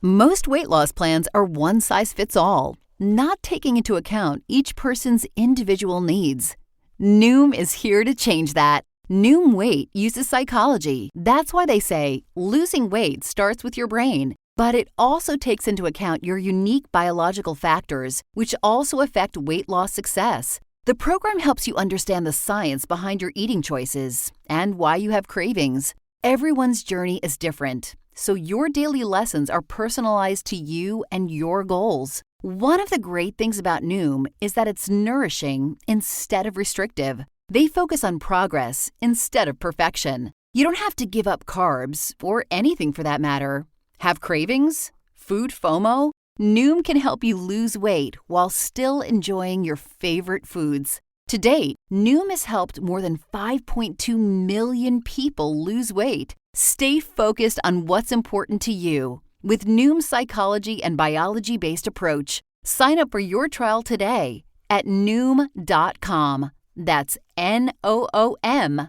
Most weight loss plans are one size fits all, not taking into account each person's individual needs. Noom is here to change that. Noom Weight uses psychology. That's why they say losing weight starts with your brain. But it also takes into account your unique biological factors, which also affect weight loss success. The program helps you understand the science behind your eating choices and why you have cravings. Everyone's journey is different, so your daily lessons are personalized to you and your goals. One of the great things about Noom is that it's nourishing instead of restrictive. They focus on progress instead of perfection. You don't have to give up carbs, or anything for that matter. Have cravings? Food FOMO? Noom can help you lose weight while still enjoying your favorite foods. To date, Noom has helped more than 5.2 million people lose weight. Stay focused on what's important to you with Noom's psychology and biology-based approach. Sign up for your trial today at Noom.com. That's Noom.com.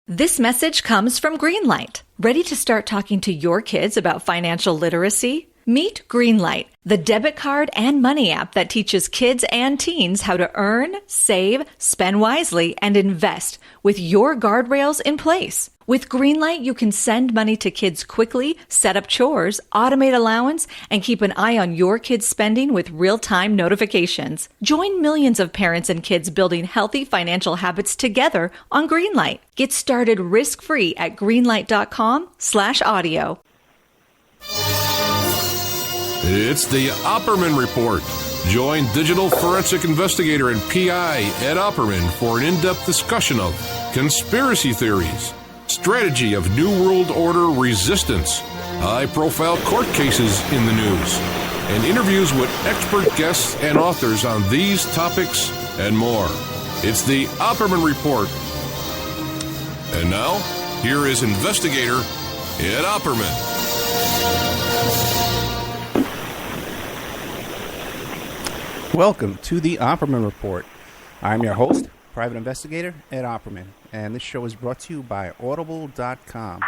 This message comes from Greenlight. Ready to start talking to your kids about financial literacy? Meet Greenlight, the debit card and money app that teaches kids and teens how to earn, save, spend wisely, and invest with your guardrails in place. With Greenlight, you can send money to kids quickly, set up chores, automate allowance, and keep an eye on your kids' spending with real-time notifications. Join millions of parents and kids building healthy financial habits together on Greenlight. Get started risk-free at greenlight.com/audio. It's the Opperman Report. Join digital forensic investigator and PI Ed Opperman for an in-depth discussion of conspiracy theories, strategy of New World Order resistance, high-profile court cases in the news, and interviews with expert guests and authors on these topics and more. It's the Opperman Report. And now, here is investigator Ed Opperman. Welcome to the Opperman Report. I'm your host, private investigator Ed Opperman, and this show is brought to you by Audible.com.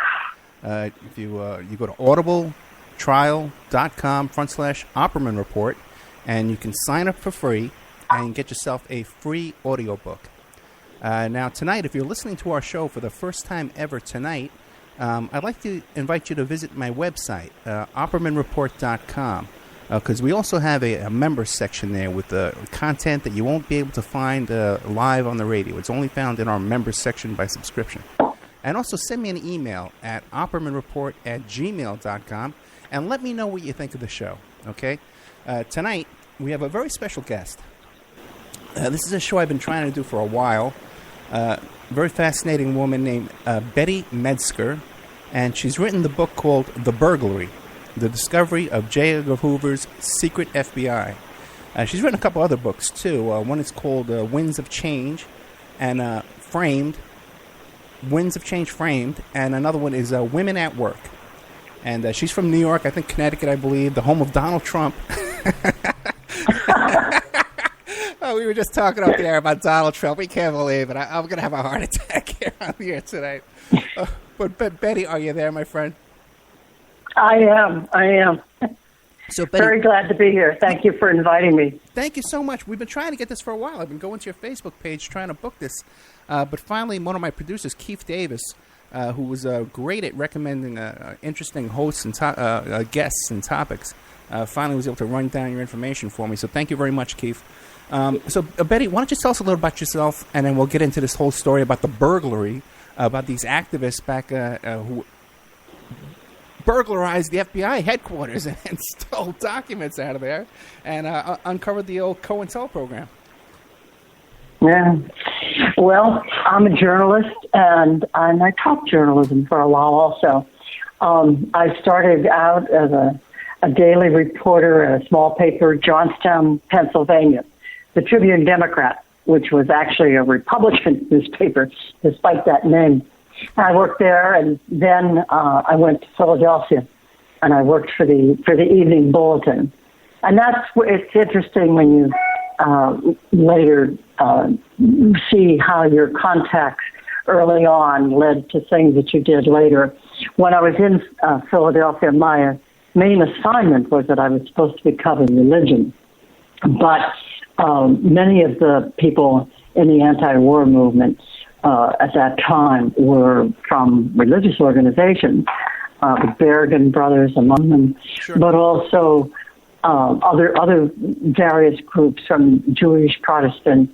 If you go to audibletrial.com/Opperman Report, and you can sign up for free and get yourself a free audiobook. Now, tonight, if you're listening to our show for the first time ever tonight, I'd like to invite you to visit my website, OppermanReport.com. Because we also have a members section there with content that you won't be able to find live on the radio. It's only found in our members section by subscription. And also send me an email at oppermanreport@gmail.com and let me know what you think of the show. Okay? Tonight, we have a very special guest. This is a show I've been trying to do for a while. Very fascinating woman named Betty Medsger. And she's written the book called The Burglary: The Discovery of J. Edgar Hoover's Secret FBI. She's written a couple other books, too. One is called Winds of Change and Framed. Winds of Change Framed. And another one is Women at Work. And she's from New York, I think Connecticut, I believe, the home of Donald Trump. We were just talking up there about Donald Trump. We can't believe it. I'm going to have a heart attack here tonight. But Betty, are you there, my friend? I am. So, Betty, very glad to be here. Thank you for inviting me. Thank you so much. We've been trying to get this for a while. I've been going to your Facebook page trying to book this. But finally, one of my producers, Keith Davis, who was great at recommending interesting hosts and guests and topics, finally was able to run down your information for me. So thank you very much, Keith. So, Betty, why don't you tell us a little about yourself, and then we'll get into this whole story about the burglary, about these activists back who burglarized the FBI headquarters and stole documents out of there and uncovered the old COINTEL program. Yeah. Well, I'm a journalist, and I taught journalism for a while also. I started out as a daily reporter at a small paper, Johnstown, Pennsylvania, the Tribune Democrat, which was actually a Republican newspaper, despite that name. I worked there, and then I went to Philadelphia, and I worked for the Evening Bulletin. And it's interesting when you later see how your contacts early on led to things that you did later. When I was in Philadelphia, my main assignment was that I was supposed to be covering religion. But many of the people in the anti-war movement at that time were from religious organizations, the Bergen brothers among them, sure. But also other various groups from Jewish, Protestant,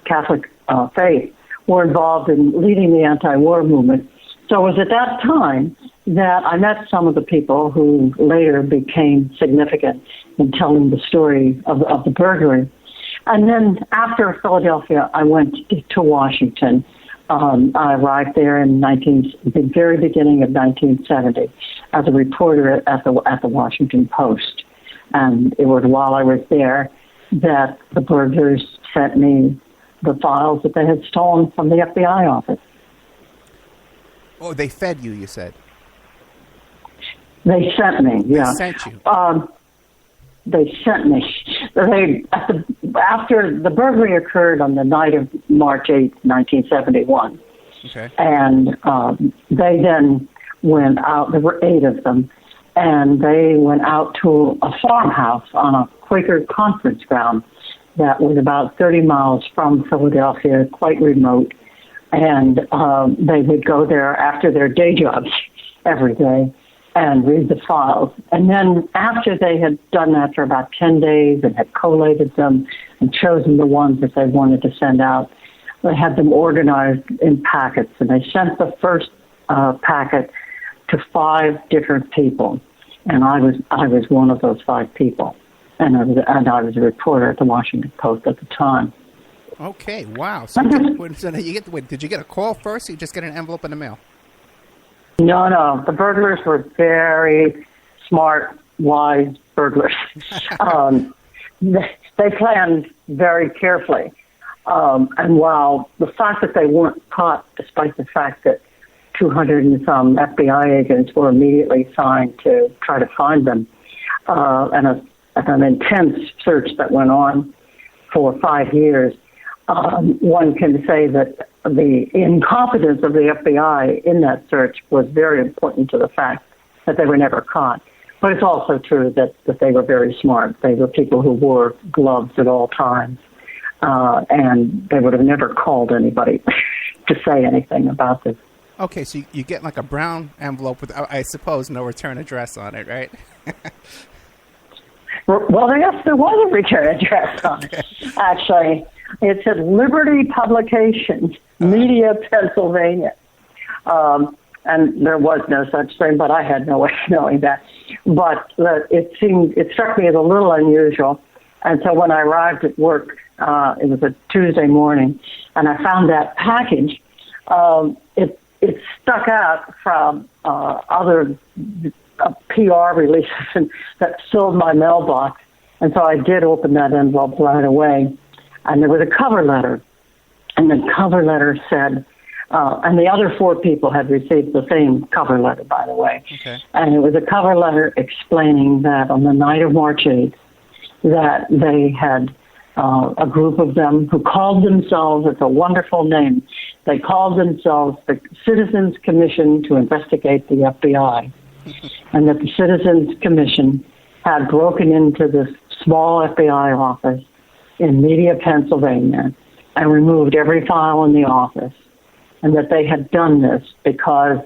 Catholic faith were involved in leading the anti-war movement. So it was at that time that I met some of the people who later became significant in telling the story of the burglary. And then after Philadelphia, I went to Washington. I arrived there in the very beginning of 1970 as a reporter at the Washington Post. And it was while I was there that the burglars sent me the files that they had stolen from the FBI office. Oh, they fed you said? They sent me, yeah. They sent you? They sent me. After the burglary occurred on the night of March 8th, 1971. Okay. And they then went out, there were 8 of them, and they went out to a farmhouse on a Quaker conference ground that was about 30 miles from Philadelphia, quite remote. And they would go there after their day jobs every day and read the files. And then after they had done that for about 10 days and had collated them and chosen the ones that they wanted to send out, they had them organized in packets. And they sent the first packet to 5 different people. And I was one of those 5 people. And I was a reporter at the Washington Post at the time. Okay, wow. So did you get a call first, or you just get an envelope in the mail? No. The burglars were very smart, wise burglars. They planned very carefully. And while the fact that they weren't caught, despite the fact that 200 and some FBI agents were immediately assigned to try to find them, and an intense search that went on for 5 years, one can say that the incompetence of the FBI in that search was very important to the fact that they were never caught. But it's also true that they were very smart. They were people who wore gloves at all times, and they would have never called anybody to say anything about this. Okay, so you get like a brown envelope with, I suppose, no return address on it, right? Well, yes, there was a return address on it, actually. It said Liberty Publications, Media, Pennsylvania. And there was no such thing, but I had no way of knowing that. But it struck me as a little unusual. And so when I arrived at work, it was a Tuesday morning, and I found that package. It stuck out from other PR releases that filled my mailbox. And so I did open that envelope right away. And there was a cover letter. And the cover letter said, and the other 4 people had received the same cover letter, by the way. Okay. And it was a cover letter explaining that on the night of March 8th, that they had a group of them who called themselves, it's a wonderful name, they called themselves the Citizens Commission to Investigate the FBI. And that the Citizens Commission had broken into this small FBI office in Media, Pennsylvania, and removed every file in the office. And that they had done this because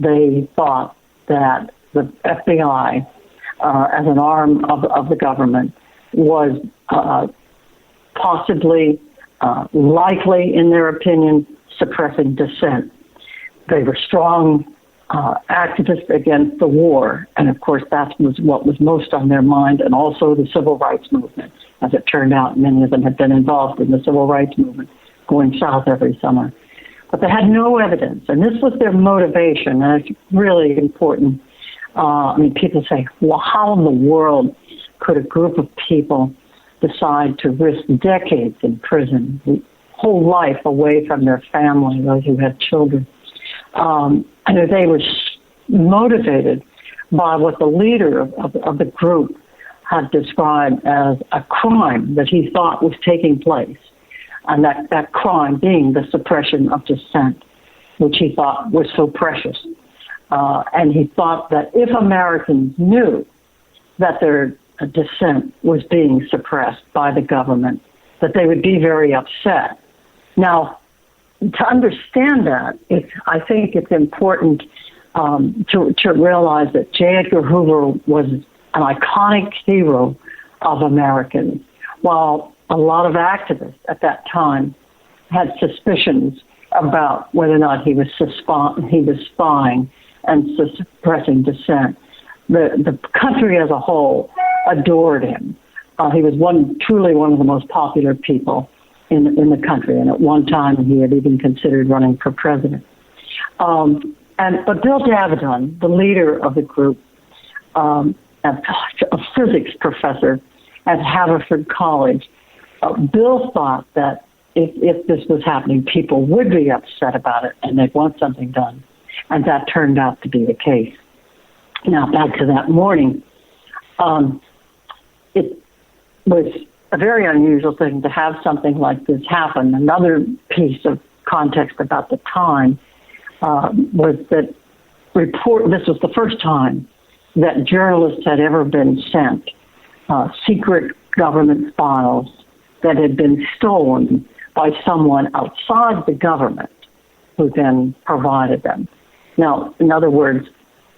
they thought that the FBI, as an arm of the government, was possibly, likely, in their opinion, suppressing dissent. They were strong activists against the war, and of course that was what was most on their mind, and also the civil rights movement. As it turned out, many of them had been involved in the civil rights movement, going south every summer. But they had no evidence, and this was their motivation, and it's really important. People say, well, how in the world could a group of people decide to risk decades in prison, whole life away from their family, those who had children? And they were motivated by what the leader of the group had described as a crime that he thought was taking place, and that crime being the suppression of dissent, which he thought was so precious. and he thought that if Americans knew that their dissent was being suppressed by the government, that they would be very upset. Now, to understand that, I think it's important to realize that J. Edgar Hoover was an iconic hero of Americans, while a lot of activists at that time had suspicions about whether or not he was spying and suppressing dissent. The country as a whole adored him. He was truly one of the most popular people in the country, and at one time he had even considered running for president. But Bill Davidon, the leader of the group, a physics professor at Haverford College, Bill thought that if this was happening, people would be upset about it and they'd want something done. And that turned out to be the case. Now, back to that morning, it was a very unusual thing to have something like this happen. Another piece of context about the time was that this was the first time that journalists had ever been sent secret government files that had been stolen by someone outside the government who then provided them. Now, in other words,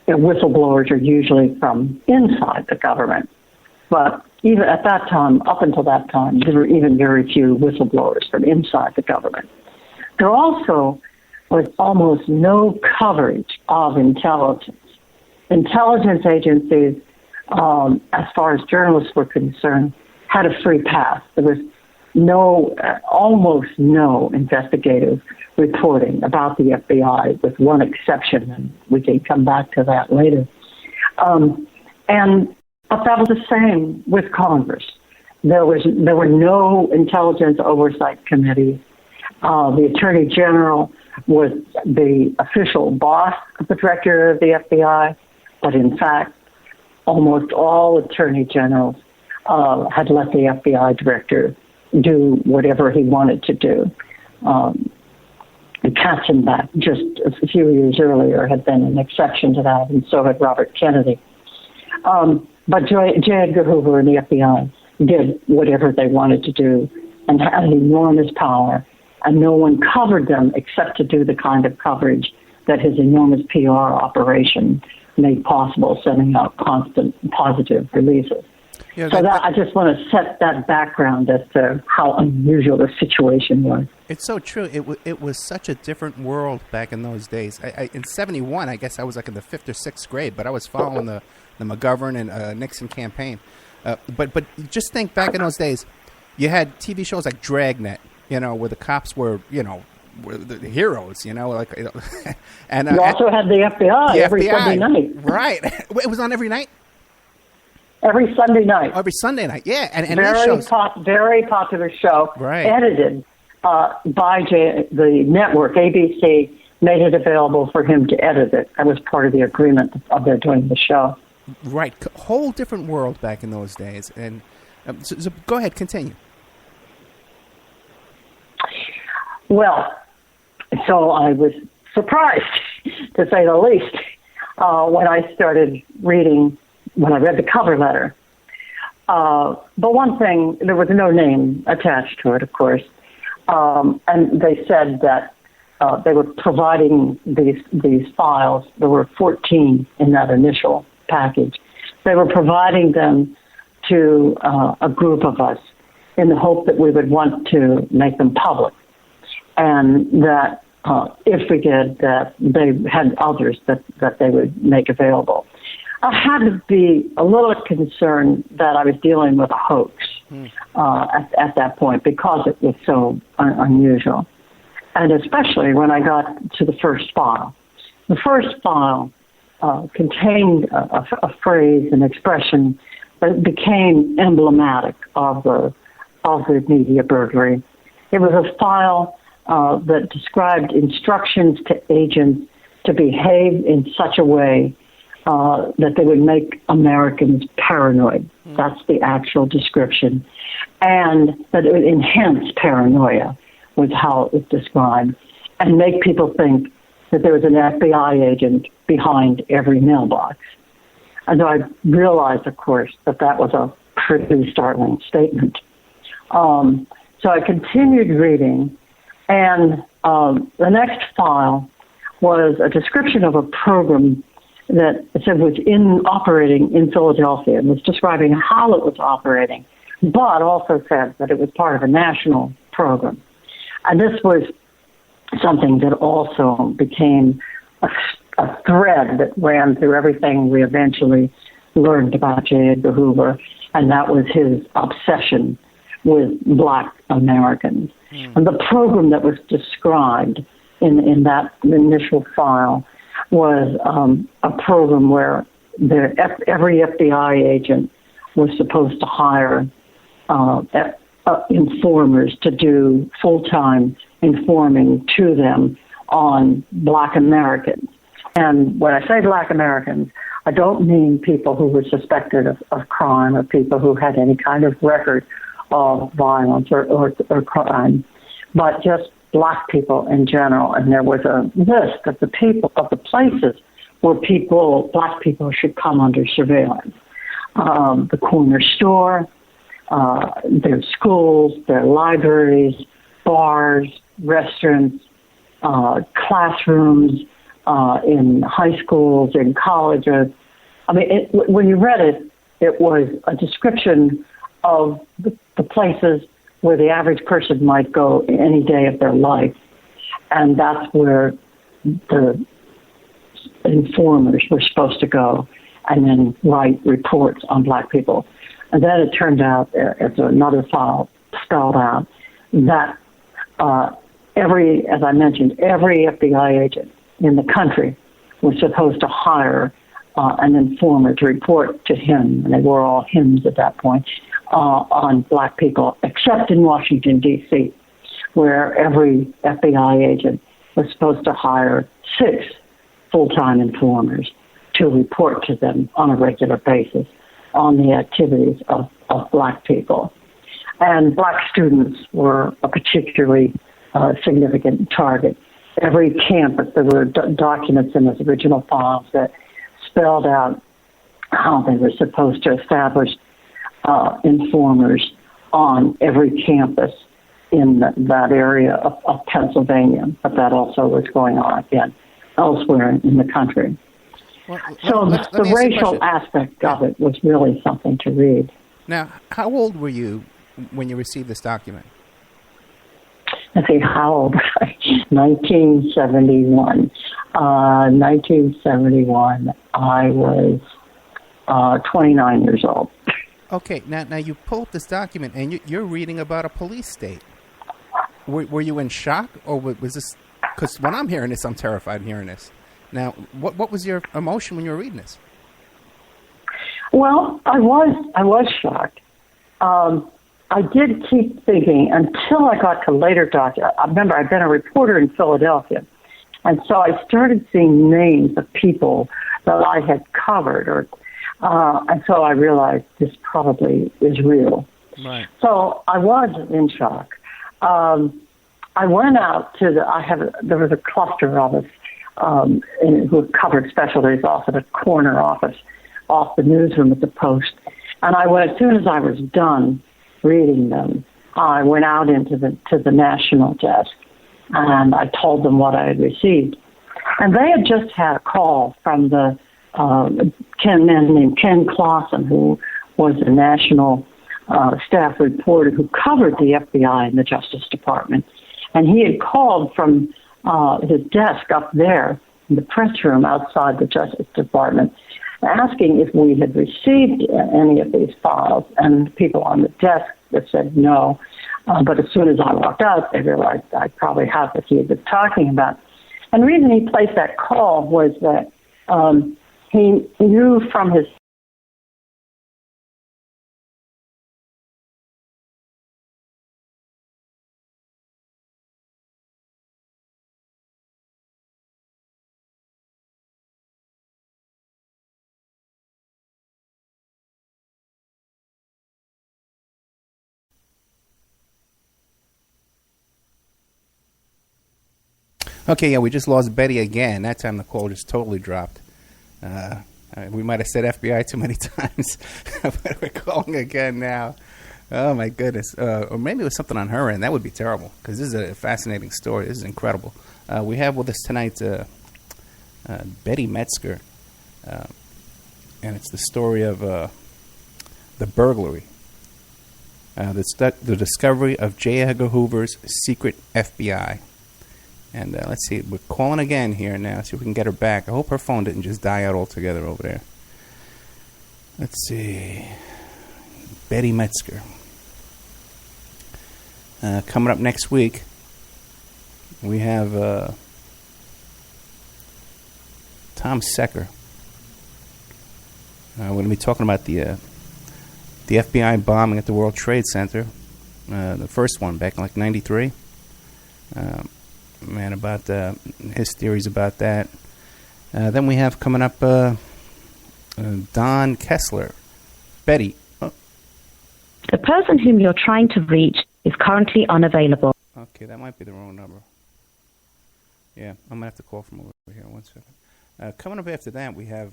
whistleblowers are usually from inside the government. But even at that time, up until that time, there were even very few whistleblowers from inside the government. There also was almost no coverage of intelligence. Intelligence agencies, as far as journalists were concerned, had a free pass. There was almost no investigative reporting about the FBI, with one exception, and we can come back to that later. But that was the same with Congress. There were no intelligence oversight committees. The Attorney General was the official boss of the director of the FBI, but in fact, almost all Attorney Generals had let the FBI director do whatever he wanted to do. Katzenbach, just a few years earlier, had been an exception to that, and so had Robert Kennedy. But J. Edgar Hoover and the FBI did whatever they wanted to do and had enormous power, and no one covered them except to do the kind of coverage that his enormous PR operation made possible, sending out constant positive releases. Yeah, so I just want to set that background as to how unusual the situation was. It's so true. It was such a different world back in those days. In 71, I guess I was like in the 5th or 6th grade, but I was following the McGovern and Nixon campaign. But just think back in those days, you had TV shows like Dragnet, where the cops were, were the heroes, and you also had the FBI every Sunday night. Right. It was on every night? Every Sunday night. Every Sunday night, yeah. And very popular show, right. Edited by the network, ABC, made it available for him to edit it. That was part of the agreement of their doing the show. Right. Whole different world back in those days. And so go ahead, continue. Well, so I was surprised, to say the least, when I started reading, when I read the cover letter. But one thing, there was no name attached to it, of course. And they said that they were providing these files. There were 14 in that initial package. They were providing them to a group of us in the hope that we would want to make them public. And that if we did, that they had others that they would make available. I had to be a little concerned that I was dealing with a hoax at that point because it was so unusual. And especially when I got to the first file. The first file contained a phrase, an expression that became emblematic of the media burglary. It was a file that described instructions to agents to behave in such a way that they would make Americans paranoid. That's the actual description. And that it would enhance paranoia was how it was described, and make people think that there was an FBI agent behind every mailbox. And I realized, of course, that was a pretty startling statement. So I continued reading, and the next file was a description of a program that it said was operating in Philadelphia, and was describing how it was operating, but also said that it was part of a national program. And this was something that also became a thread that ran through everything we eventually learned about J. Edgar Hoover, and that was his obsession with Black Americans. And the program that was described in that initial file was a program where every FBI agent was supposed to hire informers to do full-time informing to them on Black Americans. And when I say Black Americans, I don't mean people who were suspected of crime or people who had any kind of record of violence or crime, but just Black people in general. And there was a list of the places where Black people should come under surveillance. The corner store, their schools, their libraries, bars, restaurants, classrooms, in high schools, in colleges. I mean, when you read it, it was a description of the places where the average person might go any day of their life. And that's where the informers were supposed to go and then write reports on Black people. And then it turned out, as another file spelled out, that as I mentioned, every FBI agent in the country was supposed to hire an informer to report to him, and they were all hims at that point, on Black people, except in Washington, D.C., where every FBI agent was supposed to hire 6 full-time informers to report to them on a regular basis on the activities of Black people. And Black students were a particularly significant target. Every campus, there were documents in those original files that spelled out how they were supposed to establish informers on every campus in that area of Pennsylvania, but that also was going on again elsewhere in the country. Well, so the racial aspect of it was really something to read. Now, how old were you when you received this document? Let's see, how old was I? 1971. 1971, I was 29 years old. Okay, now you pull up this document and you're reading about a police state. Were you in shock, or was this? Because when I'm hearing this, I'm terrified hearing this. Now, what was your emotion when you were reading this? Well, I was shocked. I did keep thinking until I got to later documents. I remember I'd been a reporter in Philadelphia, and so I started seeing names of people that I had covered, and so I realized this probably is real. Right. So I was in shock. I went out to there was a cluster of us who covered specialties off at a corner office off the newsroom at the Post. And as soon as I was done reading them, I went out to the national desk and I told them what I had received. And they had just had a call from the man named Ken Clausen, who was a national staff reporter who covered the FBI and the Justice Department. And he had called from his desk up there in the press room outside the Justice Department, asking if we had received any of these files. And people on the desk said no. But as soon as I walked out, they realized I probably had what he had been talking about. And the reason he placed that call was that he knew from his Okay, yeah, we just lost Betty again. That time the call just totally dropped. We might have said FBI too many times, but we're calling again now. Oh, my goodness. Or maybe it was something on her end. That would be terrible, because this is a fascinating story. This is incredible. We have with us tonight Betty Medsger, and it's the story of the burglary, the discovery of J. Edgar Hoover's secret FBI. And let's see, we're calling again here now, see if we can get her back. I hope her phone didn't just die out altogether over there. Let's see. Betty Medsger. Coming up next week, we have Tom Secker. We're going to be talking about the FBI bombing at the World Trade Center, the first one back in like '93. About his theories about that. Then we have coming up Don Kessler. Betty. Oh. The person whom you're trying to reach is currently unavailable. Okay, that might be the wrong number. Yeah, I'm going to have to call from over here. 1 second. Coming up after that, we have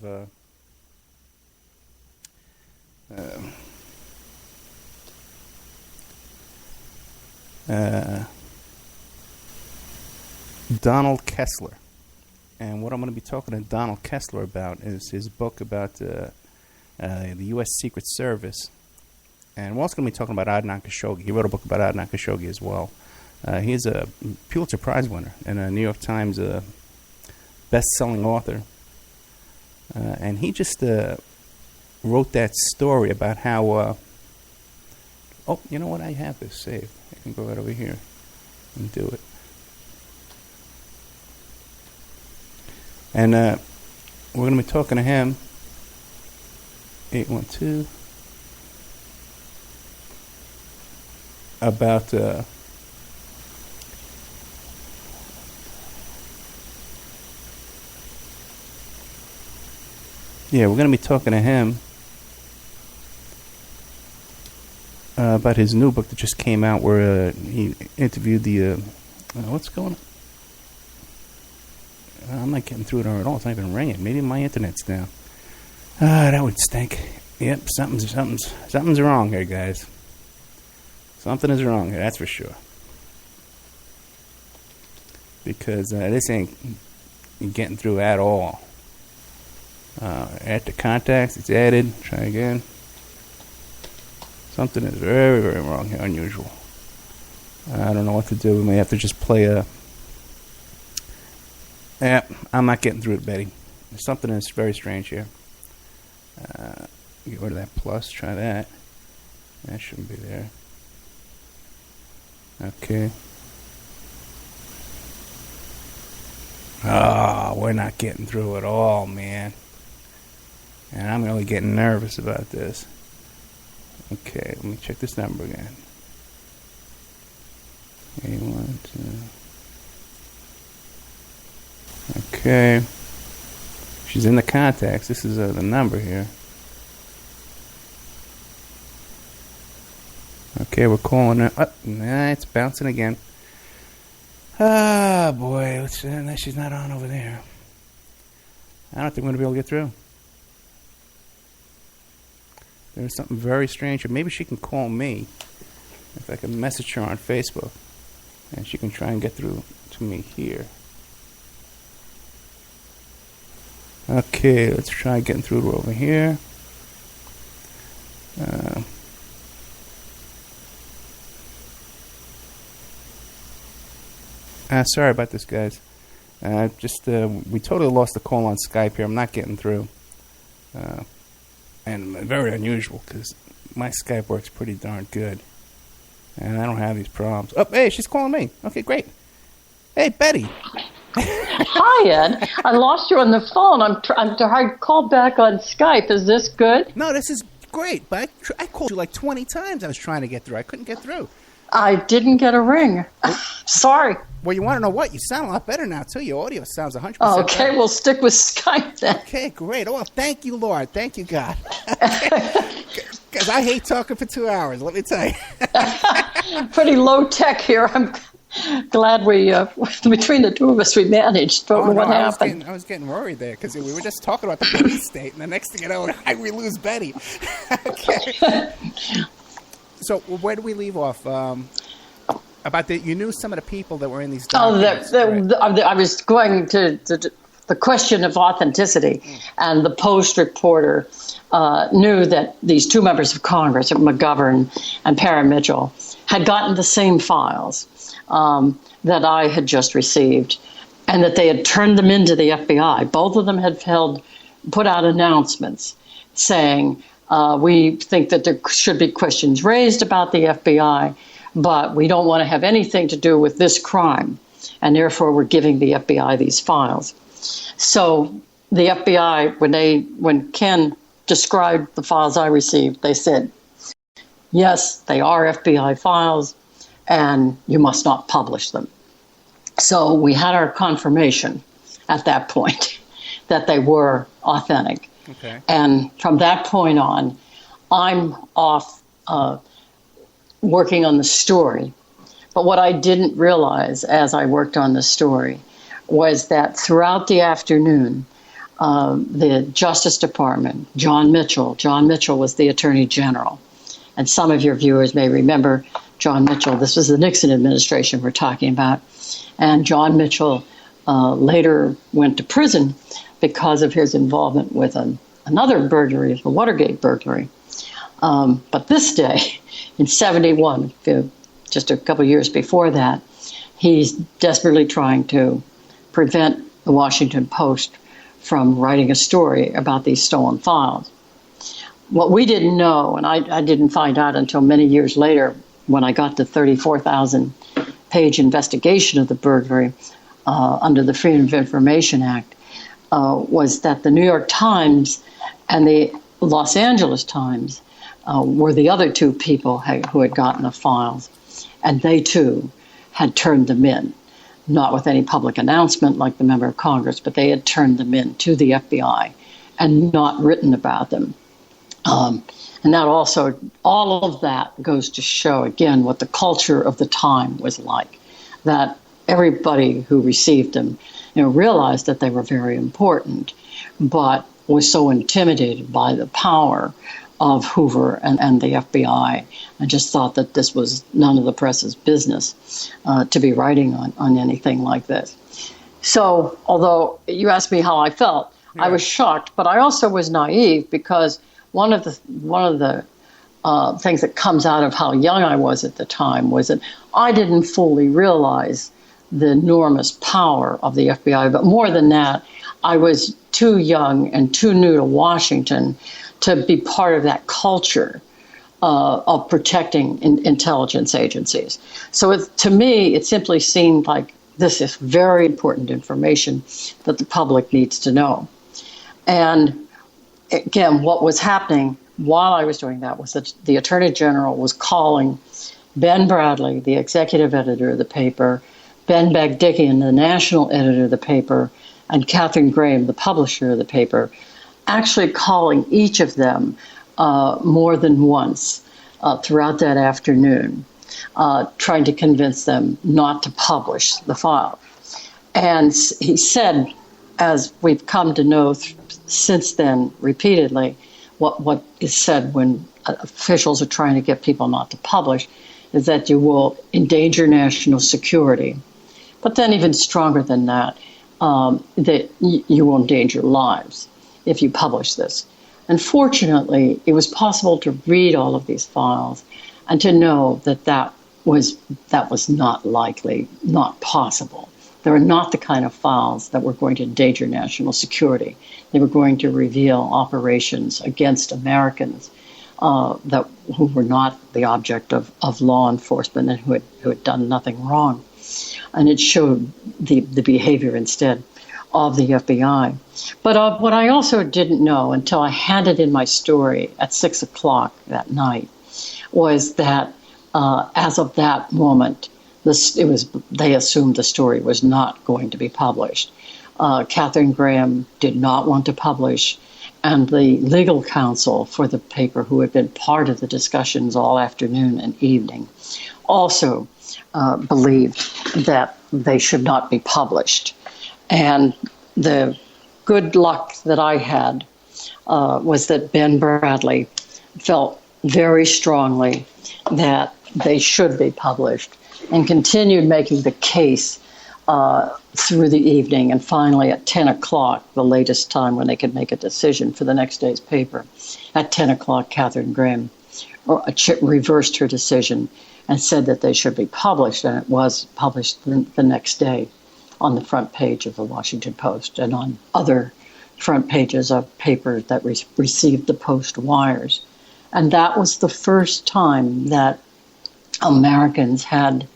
Donald Kessler. And what I'm going to be talking to Donald Kessler about is his book about the U.S. Secret Service. And we're also going to be talking about Adnan Khashoggi. He wrote a book about Adnan Khashoggi as well. He's a Pulitzer Prize winner and a New York Times best-selling author. And he just wrote that story about how... oh, you know what? I have this saved. I can go right over here and do it. And we're going to be talking to him. 812. About we're going to be talking to him about his new book that just came out, where he interviewed the what's going on? I'm not getting through it at all. It's not even ringing. Maybe my internet's down. That would stink. Yep, something's wrong here, guys. Something is wrong here, that's for sure. Because this ain't getting through at all. Add to contacts, it's added. Try again. Something is very, very wrong here, unusual. I don't know what to do. We may have to just play a... I'm not getting through it, Betty. There's something that's very strange here. Get rid of that plus, try that. That shouldn't be there. Okay. Oh, we're not getting through at all, man. And I'm really getting nervous about this. Okay, let me check this number again. 812. Okay. She's in the contacts. This is the number here. Okay, we're calling her. Oh, nah, it's bouncing again. Ah, boy. She's not on over there. I don't think we're going to be able to get through. There's something very strange. Or maybe she can call me. If I can message her on Facebook. And she can try and get through to me here. Okay, let's try getting through to over here. Sorry about this, guys. We totally lost the call on Skype here. I'm not getting through. And very unusual, because my Skype works pretty darn good. And I don't have these problems. Oh, hey, she's calling me. Okay, great. Hey, Betty. Hi, Ed. I lost you on the phone. I'm trying to call back on Skype. Is this good? No, this is great. But I called you like 20 times. I was trying to get through. I couldn't get through. I didn't get a ring. Sorry. Well, you want to know what? You sound a lot better now, too. Your audio sounds 100% okay, better. We'll stick with Skype then. Okay, great. Oh, well, thank you, Lord. Thank you, God. Because I hate talking for 2 hours, let me tell you. Pretty low tech here. Glad we, between the two of us, we managed. But what happened? I was getting worried there because we were just talking about the police state, and the next thing you know, we lose Betty. Okay. So where do we leave off? About you knew some of the people that were in these documents. I was going to the question of authenticity, and the Post reporter knew that these two members of Congress, McGovern and Parra Mitchell, had gotten the same files that I had just received, and that they had turned them into the FBI. Both of them had put out announcements saying, we think that there should be questions raised about the FBI, but we don't want to have anything to do with this crime, and therefore we're giving the FBI these files. So the FBI, when Ken described the files I received, they said, yes, they are FBI files, and you must not publish them. So we had our confirmation at that point that they were authentic. Okay. And from that point on, I'm off working on the story. But what I didn't realize as I worked on the story was that throughout the afternoon, the Justice Department, John Mitchell was the Attorney General. And some of your viewers may remember John Mitchell. This was the Nixon administration we're talking about. And John Mitchell later went to prison because of his involvement with another burglary, the Watergate burglary. But this day, in 1971, just a couple of years before that, he's desperately trying to prevent the Washington Post from writing a story about these stolen files. What we didn't know, and I didn't find out until many years later when I got the 34,000-page investigation of the burglary under the Freedom of Information Act, was that the New York Times and the Los Angeles Times were the other two people who had gotten the files, and they too had turned them in, not with any public announcement like the member of Congress, but they had turned them in to the FBI and not written about them. And that also, all of that goes to show, again, what the culture of the time was like, that everybody who received them, realized that they were very important, but was so intimidated by the power of Hoover and the FBI, and just thought that this was none of the press's business to be writing on anything like this. So, although you asked me how I felt, I was shocked, but I also was naive, because one of the things that comes out of how young I was at the time was that I didn't fully realize the enormous power of the FBI. But more than that, I was too young and too new to Washington to be part of that culture of protecting intelligence agencies. So to me, it simply seemed like this is very important information that the public needs to know. And again, what was happening while I was doing that was that the Attorney General was calling Ben Bradley, the executive editor of the paper, Ben Bagdickian, the national editor of the paper, and Catherine Graham, the publisher of the paper, actually calling each of them more than once throughout that afternoon, trying to convince them not to publish the file. And he said, as we've come to know since then repeatedly, what is said when officials are trying to get people not to publish is that you will endanger national security. But then even stronger than that, that you will endanger lives if you publish this. And fortunately, it was possible to read all of these files and to know that that was not likely, not possible. They were not the kind of files that were going to endanger national security. They were going to reveal operations against Americans who were not the object of law enforcement and who had done nothing wrong. And it showed the behavior instead of the FBI. But what I also didn't know until I handed in my story at 6:00 that night was that as of that moment, they assumed the story was not going to be published. Catherine Graham did not want to publish, and the legal counsel for the paper, who had been part of the discussions all afternoon and evening, also believed that they should not be published. And the good luck that I had was that Ben Bradley felt very strongly that they should be published and continued making the case through the evening. And finally, at 10 o'clock, the latest time when they could make a decision for the next day's paper, at 10 o'clock, Catherine Grimm reversed her decision and said that they should be published. And it was published the next day on the front page of the Washington Post and on other front pages of papers that received the Post wires. And that was the first time that Americans had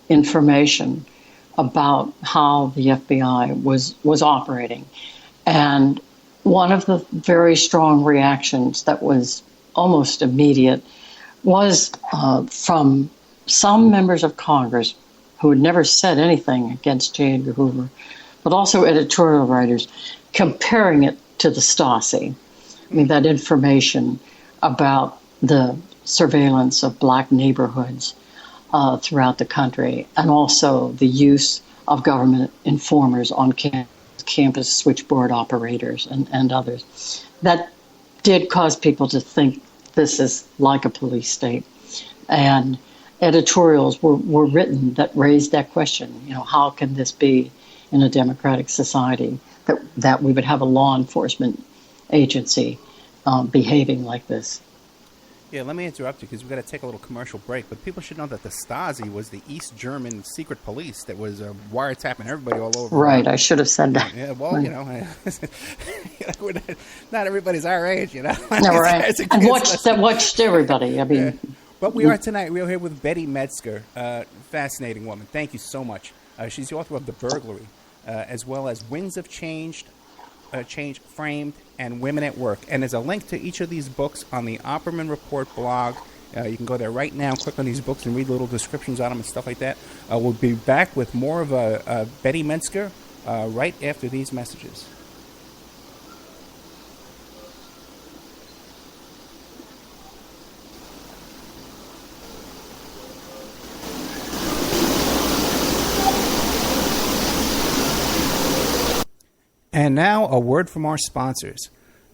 information about how the FBI was operating. And one of the very strong reactions that was almost immediate was from some members of Congress who had never said anything against J. Edgar Hoover, but also editorial writers, comparing it to the Stasi. I mean, that information about the surveillance of black neighborhoods throughout the country, and also the use of government informers on campus switchboard operators and others. That did cause people to think this is like a police state. And editorials were written that raised that question. You know, how can this be in a democratic society that we would have a law enforcement agency behaving like this? Yeah, let me interrupt you because we've got to take a little commercial break. But people should know that the Stasi was the East German secret police that was wiretapping everybody all over. Right, I should have said that. Yeah, well, you know, not everybody's our age, you know. No, right. And watched everybody. I mean, yeah. But we are tonight. We are here with Betty Medsger, fascinating woman. Thank you so much. She's the author of The Burglary, as well as Winds of Change, Framed, and Women at Work. And there's a link to each of these books on the Opperman Report blog. You can go there right now, click on these books, and read little descriptions on them and stuff like that. We'll be back with more of Betty Medsger right after these messages. And now, a word from our sponsors.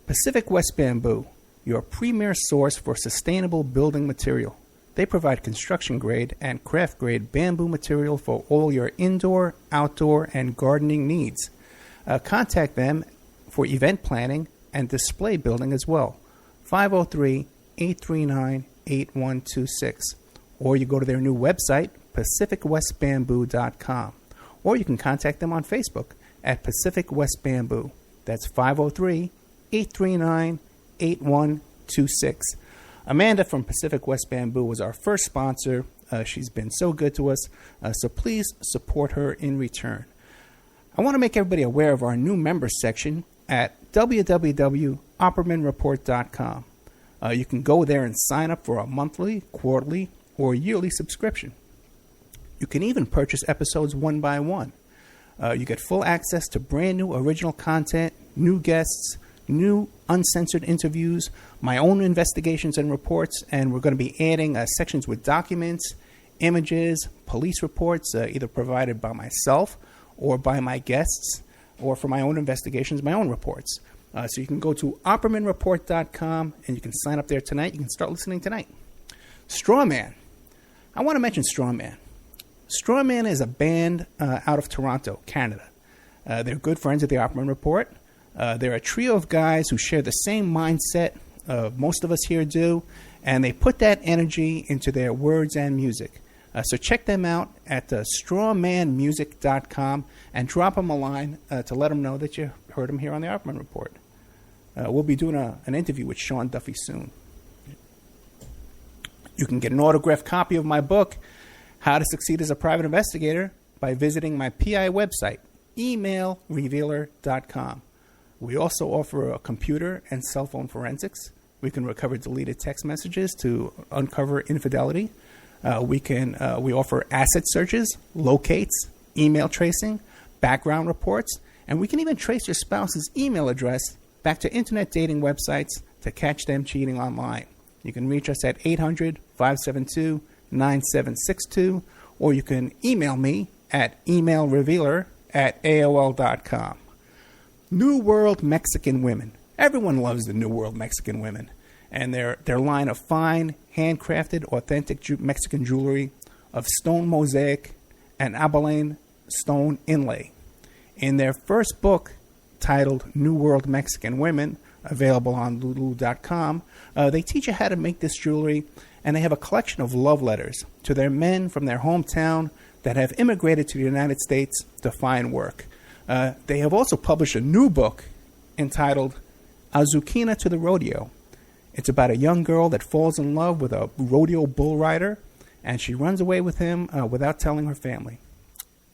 Pacific West Bamboo, your premier source for sustainable building material. They provide construction-grade and craft-grade bamboo material for all your indoor, outdoor, and gardening needs. Contact them for event planning and display building as well. 503-839-8126. Or you go to their new website, pacificwestbamboo.com. Or you can contact them on Facebook at Pacific West Bamboo. That's 503-839-8126. Amanda from Pacific West Bamboo was our first sponsor. She's been so good to us, so please support her in return. I want to make everybody aware of our new members section at www.oppermanreport.com. You can go there and sign up for a monthly, quarterly, or yearly subscription. You can even purchase episodes one by one. You get full access to brand new original content, new guests, new uncensored interviews, my own investigations and reports, and we're going to be adding sections with documents, images, police reports, either provided by myself or by my guests, or for my own investigations, my own reports. So you can go to oppermanreport.com and you can sign up there tonight. You can start listening tonight. Strawman. I want to mention Strawman. Strawman is a band out of Toronto, Canada. They're good friends of the Opperman Report. They're a trio of guys who share the same mindset most of us here do, and they put that energy into their words and music. So check them out at strawmanmusic.com and drop them a line to let them know that you heard them here on the Opperman Report. We'll be doing an interview with Sean Duffy soon. You can get an autographed copy of my book, How to Succeed as a Private Investigator, by visiting my PI website, emailrevealer.com. We also offer a computer and cell phone forensics. We can recover deleted text messages to uncover infidelity. We offer asset searches, locates, email tracing, background reports, and we can even trace your spouse's email address back to internet dating websites to catch them cheating online. You can reach us at 800-572-9762, or you can email me at emailrevealer@aol.com. New World Mexican Women. Everyone loves the New World Mexican Women, and their line of fine, handcrafted, authentic Mexican jewelry of stone mosaic and abalone stone inlay. In their first book, titled New World Mexican Women, available on lulu.com, they teach you how to make this jewelry, and they have a collection of love letters to their men from their hometown that have immigrated to the United States to find work. They have also published a new book entitled Azuquina to the Rodeo. It's about a young girl that falls in love with a rodeo bull rider, and she runs away with him without telling her family.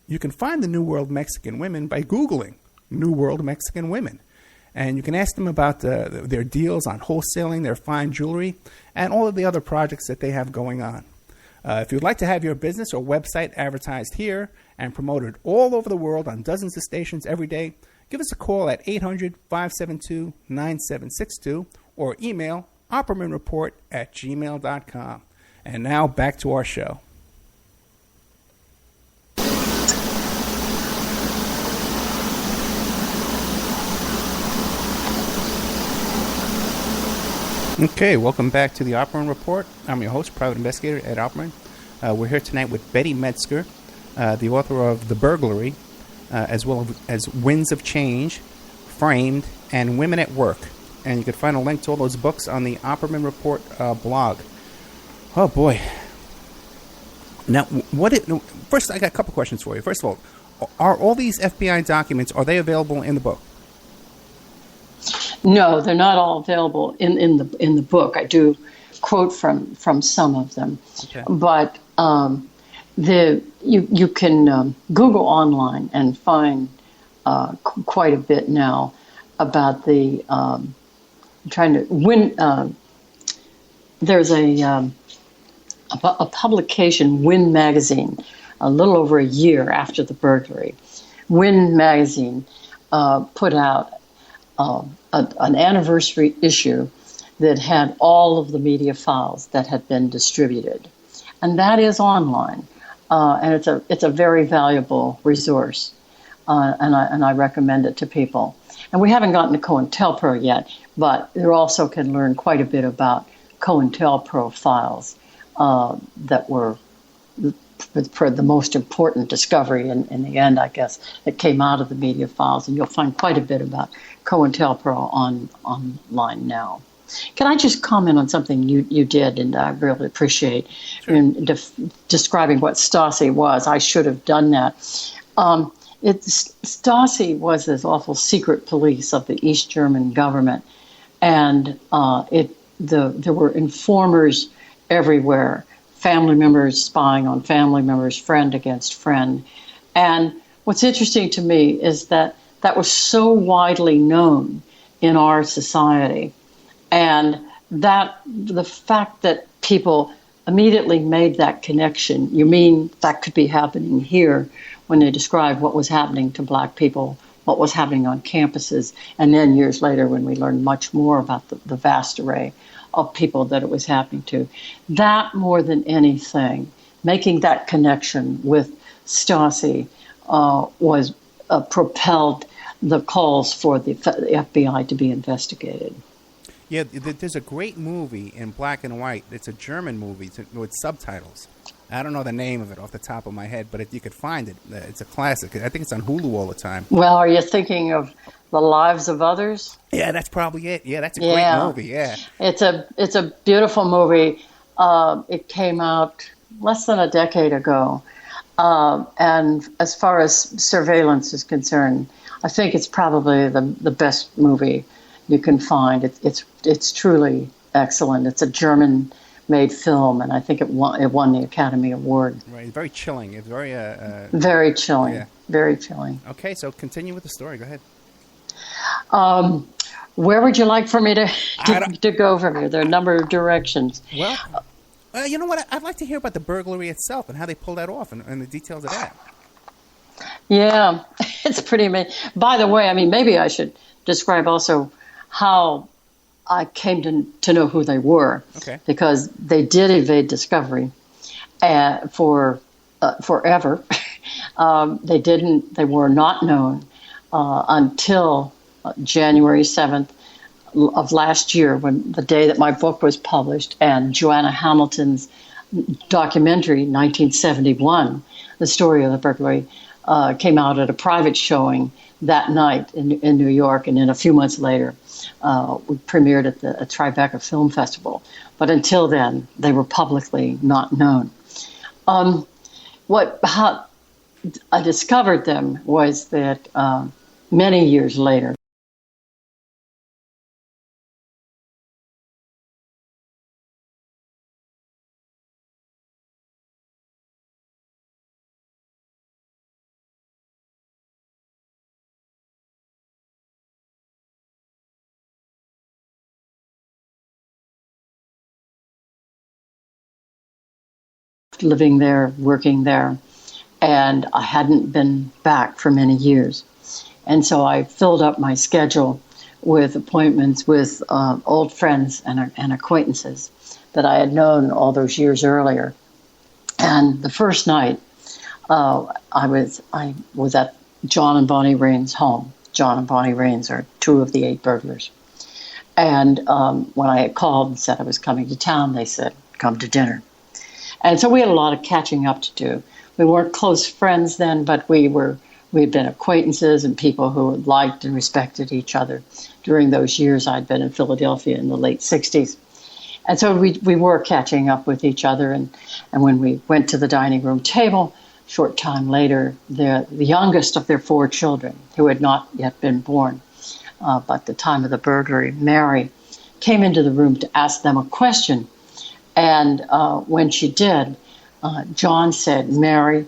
You can find the New World Mexican Women by Googling New World Mexican Women. And you can ask them about their deals on wholesaling their fine jewelry and all of the other projects that they have going on. If you'd like to have your business or website advertised here and promoted all over the world on dozens of stations every day, give us a call at 800-572-9762 or email oppermanreport@gmail.com. And now back to our show. Okay, welcome back to the Opperman Report. I'm your host, private investigator Ed Opperman. We're here tonight with Betty Medsger, the author of The Burglary, as well as Winds of Change, Framed, and Women at Work. And you can find a link to all those books on the Opperman Report blog. Oh, boy. Now, first, I got a couple questions for you. First of all, are all these FBI documents, are they available in the book? No, they're not all available in the book. I do quote from some of them, okay. But you can Google online and find quite a bit now about the trying to win. There's a publication, Win Magazine, a little over a year after the burglary. Win Magazine put out an anniversary issue that had all of the media files that had been distributed, and that is online, and it's a very valuable resource, and I recommend it to people. And we haven't gotten to COINTELPRO yet, but you also can learn quite a bit about COINTELPRO files that were for the most important discovery in the end, I guess, that came out of the media files, and you'll find quite a bit about COINTELPRO online now. Can I just comment on something you did, and I really appreciate in describing what Stasi was? I should have done that. Stasi was this awful secret police of the East German government, and there were informers everywhere, family members spying on family members, friend against friend. And what's interesting to me is that was so widely known in our society, and that the fact that people immediately made that connection. You mean that could be happening here, when they described what was happening to black people, what was happening on campuses, and then years later when we learned much more about the vast array of people that it was happening to. That, more than anything, making that connection with Stasi was propelled the calls for the FBI to be investigated. Yeah, there's a great movie in black and white. It's a German movie with subtitles. I don't know the name of it off the top of my head, but you could find it. It's a classic. I think it's on Hulu all the time. Well, are you thinking of The Lives of Others? Yeah, that's probably it. Yeah, that's a great movie. Yeah, it's a beautiful movie. It came out less than a decade ago, and as far as surveillance is concerned, I think it's probably the best movie you can find. It's truly excellent. It's a German-made film, and I think it won the Academy Award. Right, very chilling. It's very very chilling. Yeah. Very chilling. Okay, so continue with the story. Go ahead. Where would you like for me to go from here? There are a number of directions. Well, you know what? I'd like to hear about the burglary itself and how they pulled that off and the details of that. Yeah, it's pretty amazing. By the way, I mean, maybe I should describe also how I came to know who they were, because they did evade discovery for forever. They were not known until January 7th of last year, when the day that my book was published, and Joanna Hamilton's documentary, 1971, The Story of the Burglary, came out at a private showing that night in New York, and then a few months later, we premiered at the Tribeca Film Festival. But until then, they were publicly not known. How I discovered them was that many years later, living there, working there, and I hadn't been back for many years. And so I filled up my schedule with appointments with old friends and acquaintances that I had known all those years earlier. And the first night, I was at John and Bonnie Raines' home. John and Bonnie Raines are two of the 8 burglars. And when I had called and said I was coming to town, they said, "Come to dinner." And so we had a lot of catching up to do. We weren't close friends then, but we'd been acquaintances and people who liked and respected each other during those years. I'd been in Philadelphia in the late 60s. And so we were catching up with each other. And when we went to the dining room table, short time later, the youngest of their 4 children, who had not yet been born, but the time of the burglary, Mary, came into the room to ask them a question. And when she did, John said, "Mary,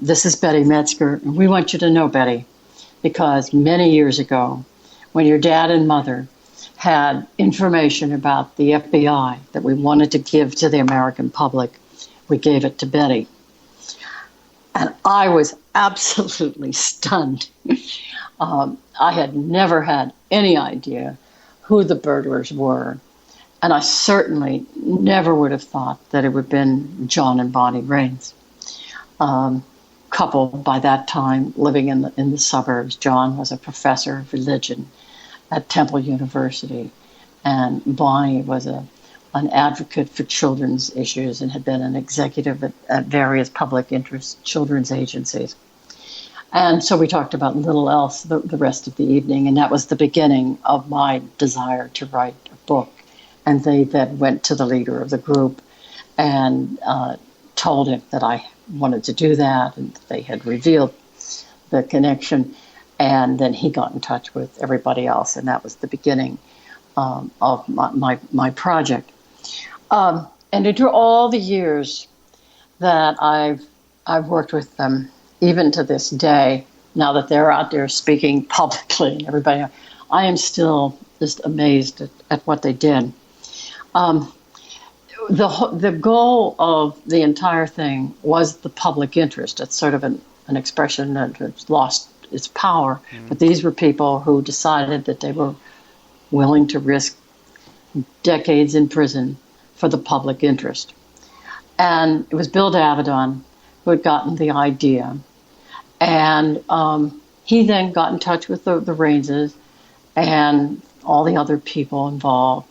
this is Betty Medsger, and we want you to know, Betty, because many years ago, when your dad and mother had information about the FBI that we wanted to give to the American public, we gave it to Betty." And I was absolutely stunned. I had never had any idea who the burglars were. And I certainly never would have thought that it would have been John and Bonnie Raines. Couple by that time living in the suburbs. John was a professor of religion at Temple University, and Bonnie was an advocate for children's issues and had been an executive at various public interest children's agencies. And so we talked about little else the rest of the evening, and that was the beginning of my desire to write a book. And they then went to the leader of the group and told him that I wanted to do that, and they had revealed the connection. And then he got in touch with everybody else, and that was the beginning of my project. And through all the years that I've worked with them, even to this day, now that they're out there speaking publicly and everybody, I am still just amazed at what they did. The goal of the entire thing was the public interest. It's sort of an expression that it's lost its power. Mm-hmm. But these were people who decided that they were willing to risk decades in prison for the public interest. And it was Bill Davidon who had gotten the idea. And he then got in touch with the Raineses and all the other people involved.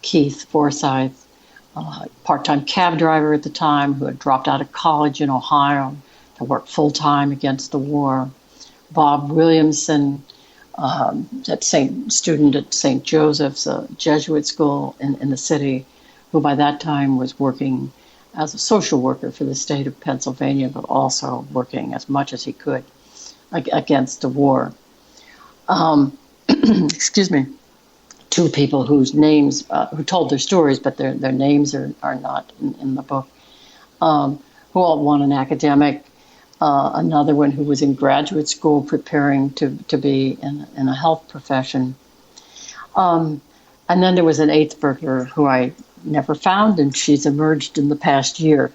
Keith Forsyth, part-time cab driver at the time who had dropped out of college in Ohio to work full-time against the war. Bob Williamson, student at St. Joseph's, a Jesuit school in the city, who by that time was working as a social worker for the state of Pennsylvania, but also working as much as he could against the war. Excuse me. 2 people whose names, who told their stories, but their names are not in the book, who all one an academic, another one who was in graduate school preparing to be in a health profession. And then there was an 8th burglar who I never found, and she's emerged in the past year,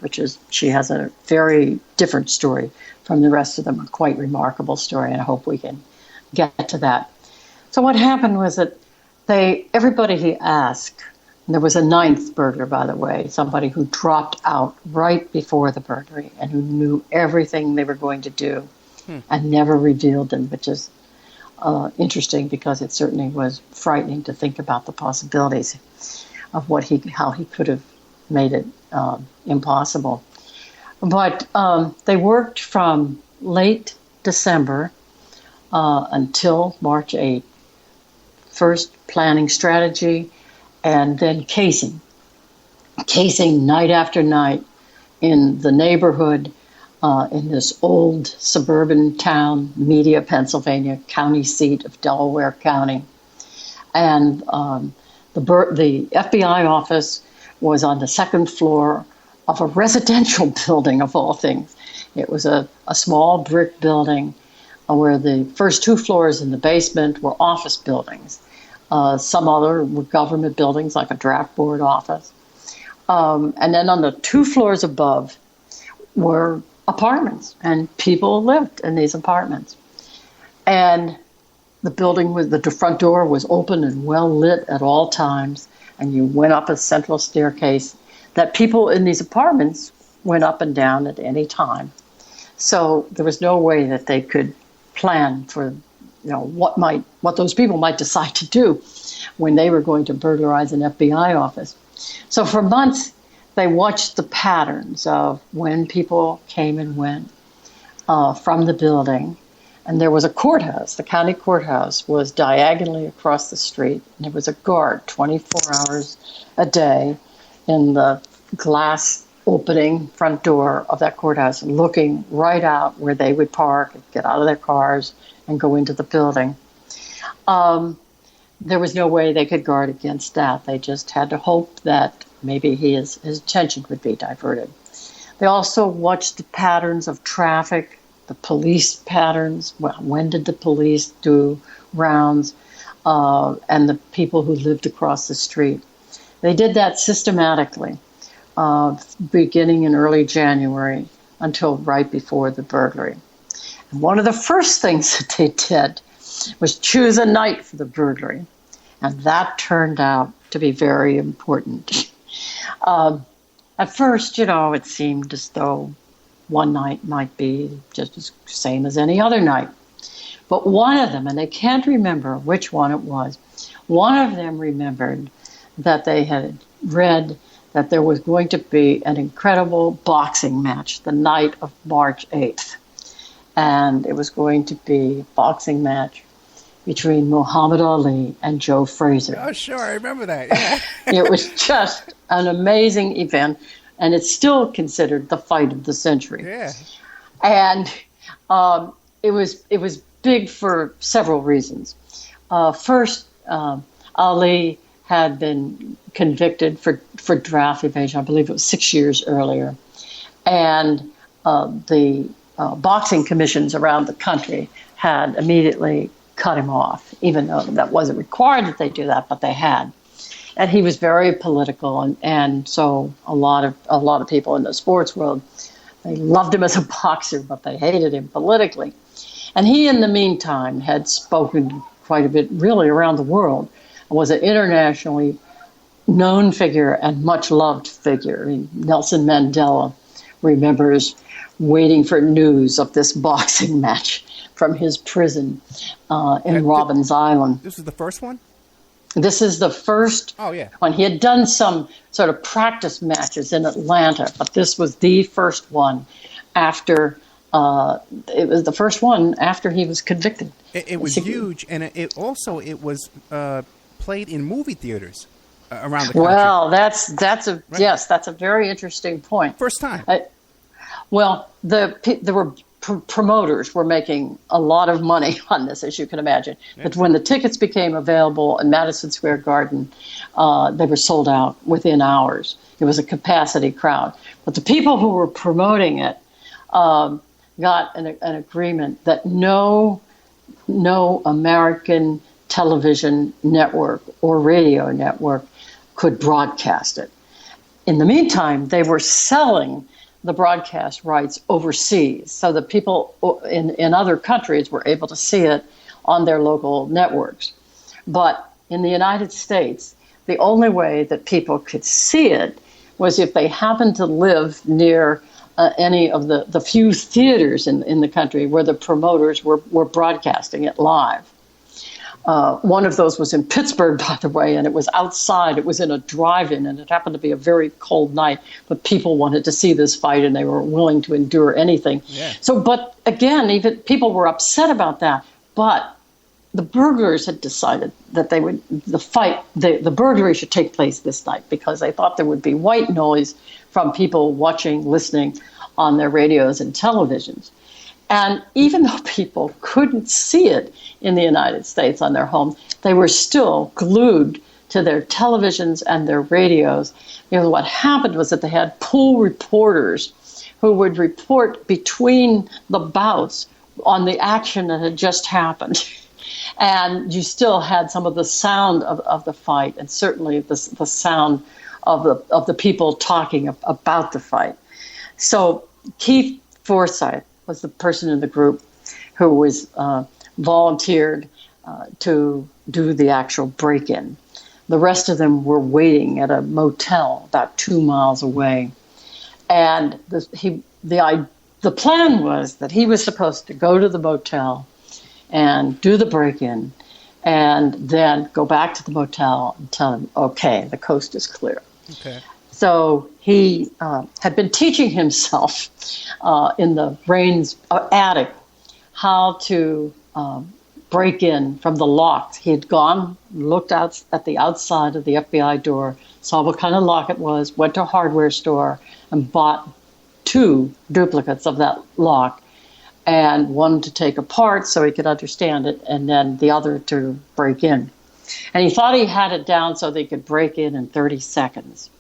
she has a very different story from the rest of them, a quite remarkable story, and I hope we can get to that. So what happened was that everybody he asked, and there was a ninth burglar, by the way, somebody who dropped out right before the burglary and who knew everything they were going to do and never revealed them, which is interesting because it certainly was frightening to think about the possibilities of how he could have made it impossible. But they worked from late December until March 8th. First planning strategy and then casing night after night in the neighborhood in this old suburban town, Media, Pennsylvania, county seat of Delaware County. And the FBI office was on the second floor of a residential building, of all things. It was a small brick building where the first 2 floors in the basement were office buildings. Some other were government buildings, like a draft board office. And then on the 2 floors above were apartments, and people lived in these apartments. And the front door was open and well lit at all times, and you went up a central staircase that people in these apartments went up and down at any time. So there was no way that they could plan for what those people might decide to do when they were going to burglarize an FBI office. So for months, they watched the patterns of when people came and went from the building. And there was a courthouse. The county courthouse was diagonally across the street. And there was a guard 24 hours a day in the glass opening front door of that courthouse, looking right out where they would park and get out of their cars and go into the building. There was no way they could guard against that. They just had to hope that maybe his attention would be diverted. They also watched the patterns of traffic, the police patterns. When did the police do rounds? And the people who lived across the street. They did that systematically, beginning in early January until right before the burglary. And one of the first things that they did was choose a night for the burglary. And that turned out to be very important. At first, it seemed as though one night might be just the same as any other night. But one of them, and they can't remember which one it was, one of them remembered that they had read that there was going to be an incredible boxing match the night of March 8th. And it was going to be a boxing match between Muhammad Ali and Joe Frazier. Oh, sure, I remember that. Yeah. It was just an amazing event, and it's still considered the fight of the century. Yeah. And it was big for several reasons. First, Ali had been convicted for draft evasion. I believe it was 6 years earlier. And the boxing commissions around the country had immediately cut him off, even though that wasn't required that they do that, but they had. And he was very political, and so a lot of people in the sports world, they loved him as a boxer, but they hated him politically. And he, in the meantime, had spoken quite a bit, really, around the world, and was an internationally known figure and much loved figure. I mean, Nelson Mandela remembers waiting for news of this boxing match from his prison in Robbins Island. This is the first one? This is the first one. He had done some sort of practice matches in Atlanta, but this was the first one after it was the first one after he was convicted. It was huge, and it was played in movie theaters around the country. Well, that's a very interesting point. First time. There were promoters were making a lot of money on this, as you can imagine. But when the tickets became available in Madison Square Garden, they were sold out within hours. It was a capacity crowd. But the people who were promoting it got an agreement that no American television network or radio network could broadcast it. In the meantime, they were selling the broadcast rights overseas, so that people in other countries were able to see it on their local networks. But in the United States, the only way that people could see it was if they happened to live near any of the few theaters in the country where the promoters were broadcasting it live. One of those was in Pittsburgh, by the way, and it was outside. It was in a drive-in, and it happened to be a very cold night, but people wanted to see this fight, and they were willing to endure anything. Yeah. So, but again, even people were upset about that, but the burglars had decided that the burglary should take place this night because they thought there would be white noise from people watching, listening on their radios and televisions. And even though people couldn't see it in the United States on their home, they were still glued to their televisions and their radios. You know, what happened was that they had pool reporters who would report between the bouts on the action that had just happened. And you still had some of the sound of the fight, and certainly the sound of the people talking about the fight. So Keith Forsyth was the person in the group who was volunteered to do the actual break-in. The rest of them were waiting at a motel about 2 miles away. And the plan was that he was supposed to go to the motel and do the break-in, and then go back to the motel and tell them, okay, the coast is clear. Okay. So he had been teaching himself in the Raines attic how to break in from the locks. He had gone, looked out at the outside of the FBI door, saw what kind of lock it was, went to a hardware store and bought 2 duplicates of that lock, and one to take apart so he could understand it, and then the other to break in. And he thought he had it down so they could break in 30 seconds.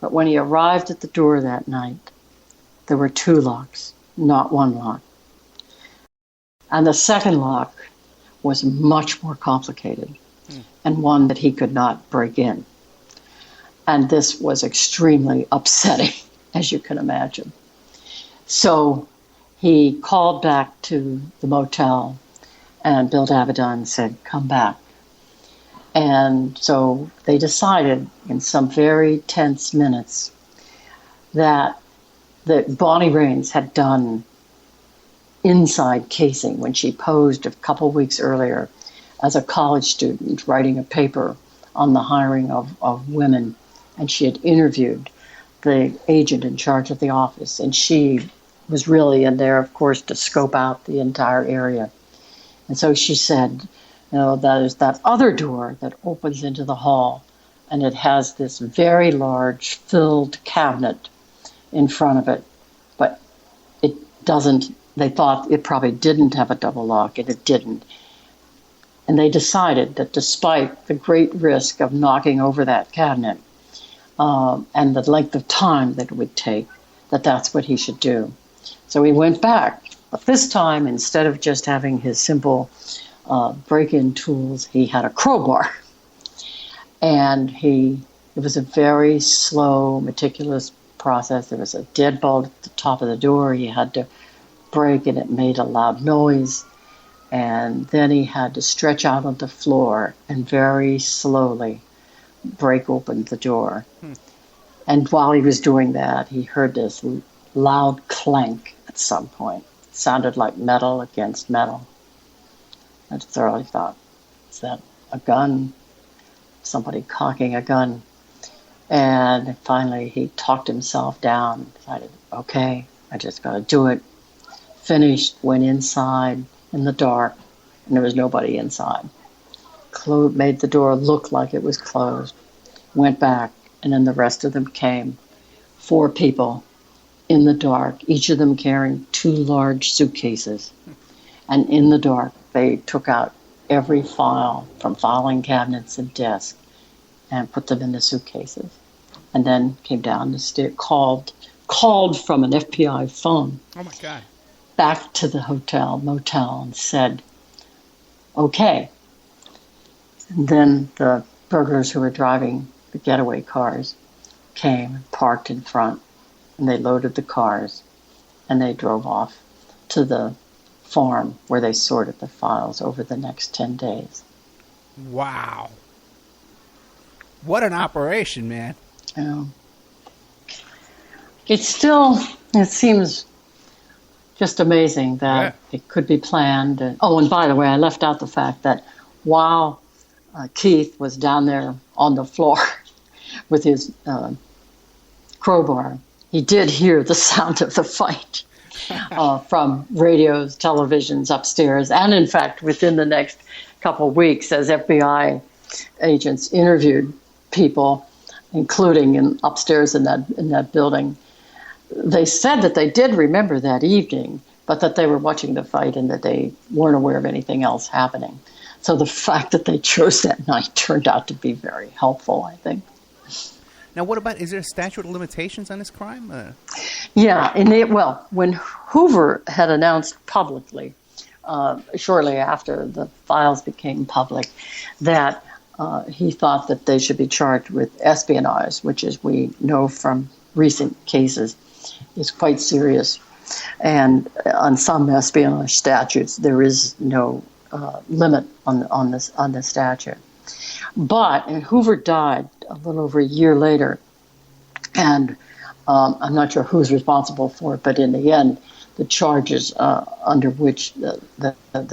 But when he arrived at the door that night, there were 2 locks, not 1 lock. And the second lock was much more complicated, and one that he could not break in. And this was extremely upsetting, as you can imagine. So he called back to the motel, and Bill Davidan said, come back. And so they decided in some very tense minutes that Bonnie Raines had done inside casing when she posed a couple weeks earlier as a college student writing a paper on the hiring of women. And she had interviewed the agent in charge of the office, and she was really in there, of course, to scope out the entire area. And so she said, you know, there's that other door that opens into the hall, and it has this very large filled cabinet in front of it, but it doesn't, they thought it probably didn't have a double lock, and it didn't. And they decided that despite the great risk of knocking over that cabinet and the length of time that it would take, that's what he should do. So he went back, but this time, instead of just having his simple break-in tools, he had a crowbar. And it was a very slow, meticulous process. There was a deadbolt at the top of the door. He had to break, and it made a loud noise. And then he had to stretch out on the floor and very slowly break open the door. And while he was doing that, he heard this loud clank at some point. It sounded like metal against metal. I thoroughly thought, is that a gun? Somebody cocking a gun. And finally he talked himself down, decided, okay, I just got to do it. Finished, went inside in the dark, and there was nobody inside. Made the door look like it was closed. Went back, and then the rest of them came. 4 people in the dark, each of them carrying 2 large suitcases. And in the dark, they took out every file from filing cabinets and desks and put them in the suitcases. And then came down the stairs, called from an FBI phone. Oh my God. Back to the motel, and said, okay. And then the burglars who were driving the getaway cars came and parked in front, and they loaded the cars, and they drove off to the farm where they sorted the files over the next 10 days. Wow. What an operation, man. Yeah. It seems just amazing that it could be planned. And by the way, I left out the fact that while Keith was down there on the floor with his crowbar, he did hear the sound of the fight from radios, televisions upstairs. And in fact, within the next couple of weeks, as FBI agents interviewed people, including upstairs in that building, they said that they did remember that evening, but that they were watching the fight and that they weren't aware of anything else happening. So the fact that they chose that night turned out to be very helpful, I think. Now, what about, is there a statute of limitations on this crime? Yeah, when Hoover had announced publicly, shortly after the files became public, that he thought that they should be charged with espionage, which, as we know from recent cases, is quite serious. And on some espionage statutes, there is no limit on the statute. But Hoover died a little over a year later, and I'm not sure who's responsible for it, but in the end, the charges under which the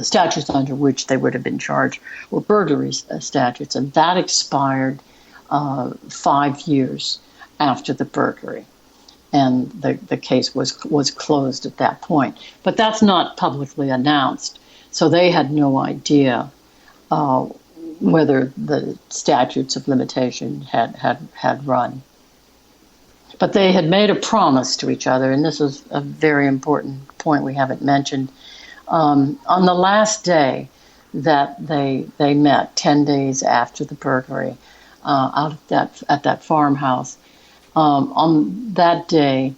statutes under which they would have been charged were burglary statutes, and that expired 5 years after the burglary, and the case was closed at that point. But that's not publicly announced, so they had no idea whether the statutes of limitation had run. But they had made a promise to each other, and this is a very important point we haven't mentioned. On the last day that they met, 10 days after the burglary, at that farmhouse, on that day,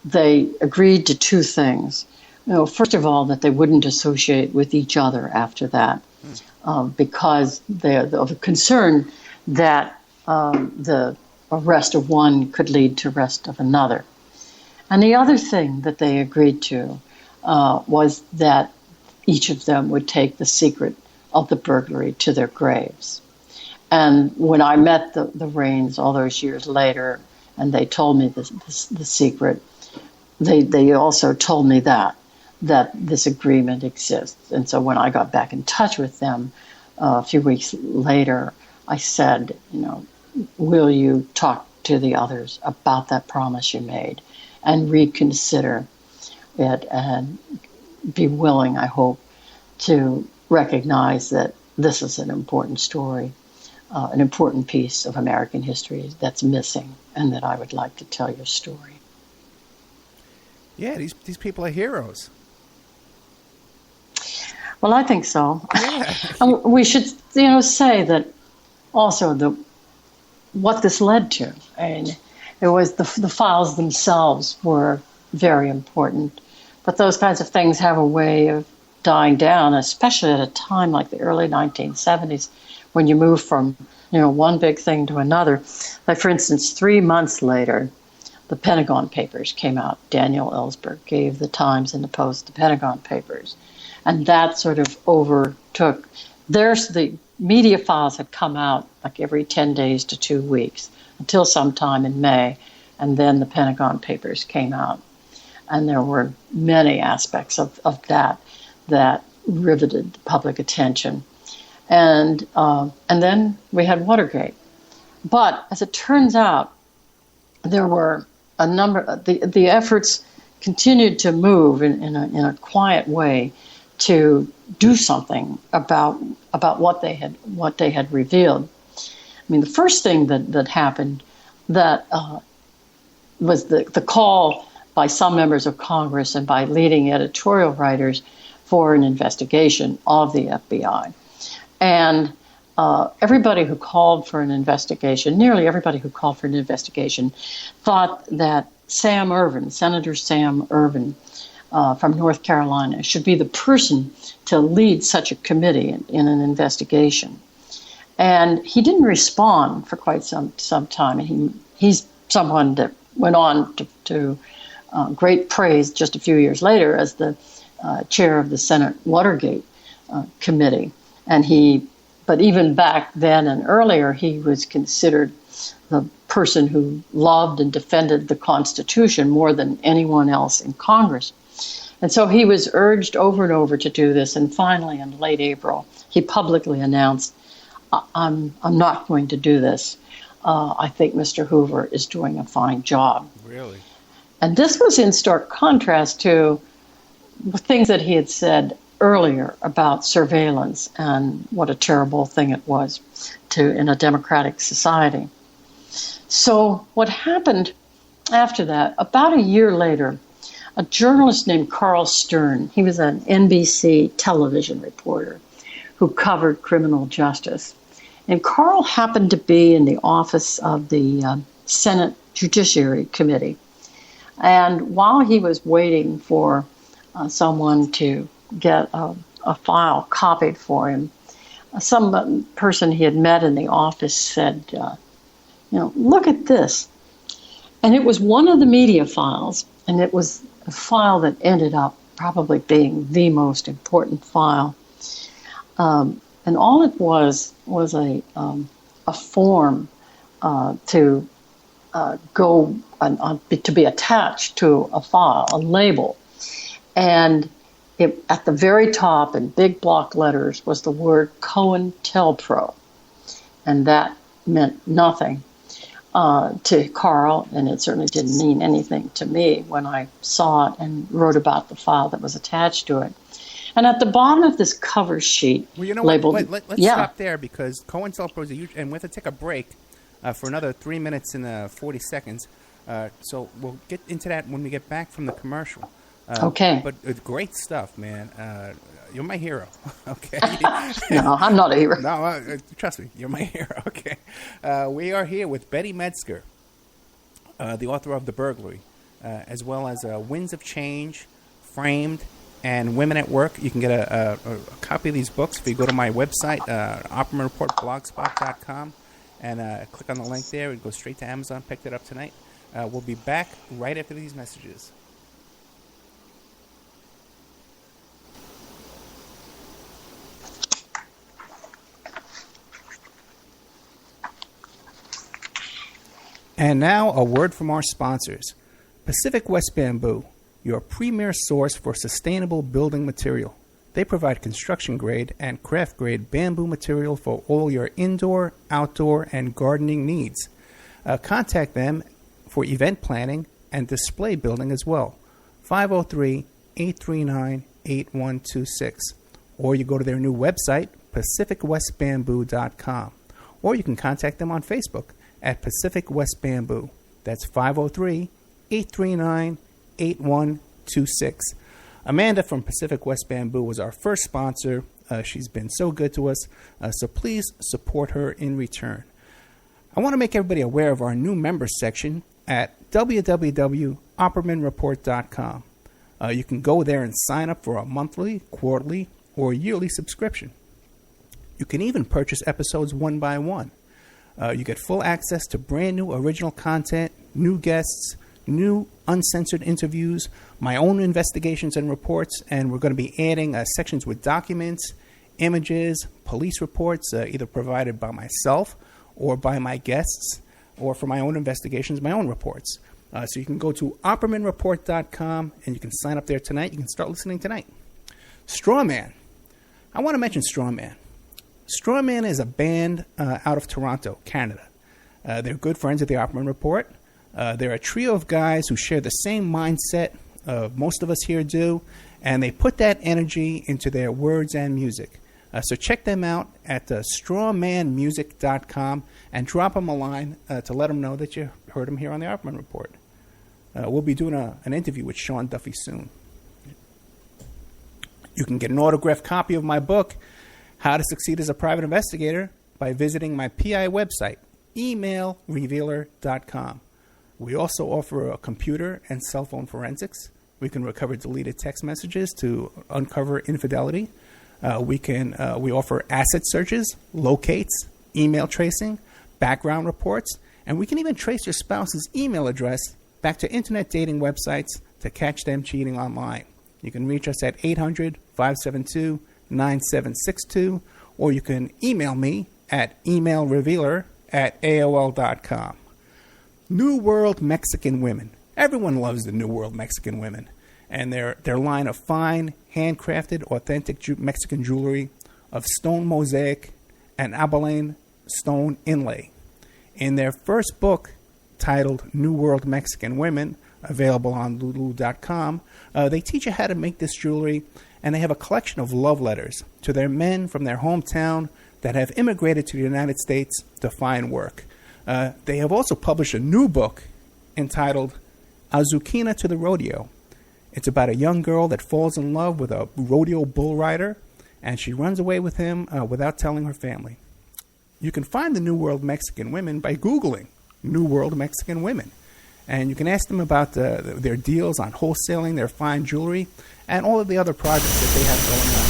they agreed to two things. First of all, that they wouldn't associate with each other after that, because of the concern that the arrest of one could lead to arrest of another. And the other thing that they agreed to was that each of them would take the secret of the burglary to their graves. And when I met the Rains all those years later, and they told me the secret, they also told me that this agreement exists. And so when I got back in touch with them a few weeks later, I said, will you talk to the others about that promise you made and reconsider it and be willing, I hope, to recognize that this is an important story, an important piece of American history that's missing, and that I would like to tell your story. Yeah, these people are heroes. Well, I think so. Yeah. And we should, say that also what this led to. And it was the files themselves were very important, but those kinds of things have a way of dying down, especially at a time like the early 1970s, when you move from one big thing to another. Like, for instance, 3 months later, the Pentagon Papers came out. Daniel Ellsberg gave the Times and the Post the Pentagon Papers, and that sort of overtook. The media files had come out like every 10 days to 2 weeks until sometime in May, and then the Pentagon Papers came out. And there were many aspects of that riveted public attention. And then we had Watergate. But as it turns out, there were a number, the efforts continued to move in a quiet way to do something about what they had revealed. I mean, the first thing that happened that was the call by some members of Congress and by leading editorial writers for an investigation of the FBI. And everybody who called for an investigation, nearly everybody who called for an investigation, thought that Senator Sam Ervin from North Carolina should be the person to lead such a committee in an investigation. And he didn't respond for quite some time. And he's someone that went on to great praise just a few years later as the chair of the Senate Watergate Committee. And he But even back then and earlier, he was considered the person who loved and defended the Constitution more than anyone else in Congress. And so he was urged over and over to do this. And finally, in late April, he publicly announced, I'm not going to do this. I think Mr. Hoover is doing a fine job. Really? And this was in stark contrast to the things that he had said earlier about surveillance and what a terrible thing it was in a democratic society. So what happened after that, about a year later, a journalist named Carl Stern, he was an NBC television reporter who covered criminal justice. And Carl happened to be in the office of the Senate Judiciary Committee. And while he was waiting for someone to get a file copied for him, some person he had met in the office said, look at this. And it was one of the media files, and it was a file that ended up probably being the most important file. And all it was a form to to be attached to a file, a label. And at the very top in big block letters was the word COINTELPRO. And that meant nothing to Carl, and it certainly didn't mean anything to me when I saw it and wrote about the file that was attached to it. And at the bottom of this cover sheet, well, you know labeled... Let's stop there, because COINTELPRO is a huge... And we have to take a break for another 3 minutes and 40 seconds. So we'll get into that when we get back from the commercial. Okay. But it's great stuff, man. You're my hero, okay? No, I'm not a hero. No, trust me, you're my hero, okay? We are here with Betty Medsger, the author of The Burglary, as well as Winds of Change, Framed, and Women at Work. You can get a copy of these books if you go to my website, oppermanreportblogspot.com, and click on the link there. It goes straight to Amazon. Picked it up tonight. We'll be back right after these messages. And now a word from our sponsors. Pacific West Bamboo, your premier source for sustainable building material. They provide construction-grade and craft-grade bamboo material for all your indoor, outdoor, and gardening needs. Contact them for event planning and display building as well. 503-839-8126. Or you go to their new website, pacificwestbamboo.com. Or you can contact them on Facebook at Pacific West Bamboo. That's 503-839-8126. Amanda from Pacific West Bamboo was our first sponsor. She's been so good to us, so please support her in return. I want to make everybody aware of our new members section at www.oppermanreport.com. You can go there and sign up for a monthly, quarterly, or yearly subscription. You can even purchase episodes one by one. You get full access to brand new original content, new guests, new uncensored interviews, my own investigations and reports, and we're going to be adding sections with documents, images, police reports, either provided by myself or by my guests, or for my own investigations, my own reports. So you can go to oppermanreport.com and you can sign up there tonight. You can start listening tonight. Strawman. I want to mention Strawman. Strawman is a band out of Toronto, Canada. They're good friends of the Opperman Report. They're a trio of guys who share the same mindset most of us here do, and they put that energy into their words and music. So check them out at strawmanmusic.com and drop them a line to let them know that you heard them here on the Opperman Report. We'll be doing an interview with Sean Duffy soon. You can get an autographed copy of my book, How to Succeed as a Private Investigator, by visiting my PI website, emailrevealer.com. We also offer a computer and cell phone forensics. We can recover deleted text messages to uncover infidelity. We offer asset searches, locates, email tracing, background reports, and we can even trace your spouse's email address back to internet dating websites to catch them cheating online. You can reach us at 800-572-9762 or you can email me at emailrevealer@aol.com. New World Mexican Women. Everyone loves the New World Mexican Women, and their line of fine, handcrafted, authentic Mexican jewelry of stone mosaic and abalone stone inlay. In their first book, titled New World Mexican Women, available on lulu.com, they teach you how to make this jewelry, and they have a collection of love letters to their men from their hometown that have immigrated to the United States to find work. They have also published a new book entitled Azuquina to the Rodeo. It's about a young girl that falls in love with a rodeo bull rider, and she runs away with him without telling her family. You can find the New World Mexican Women by Googling New World Mexican Women. And you can ask them about their deals on wholesaling their fine jewelry and all of the other projects that they have going on.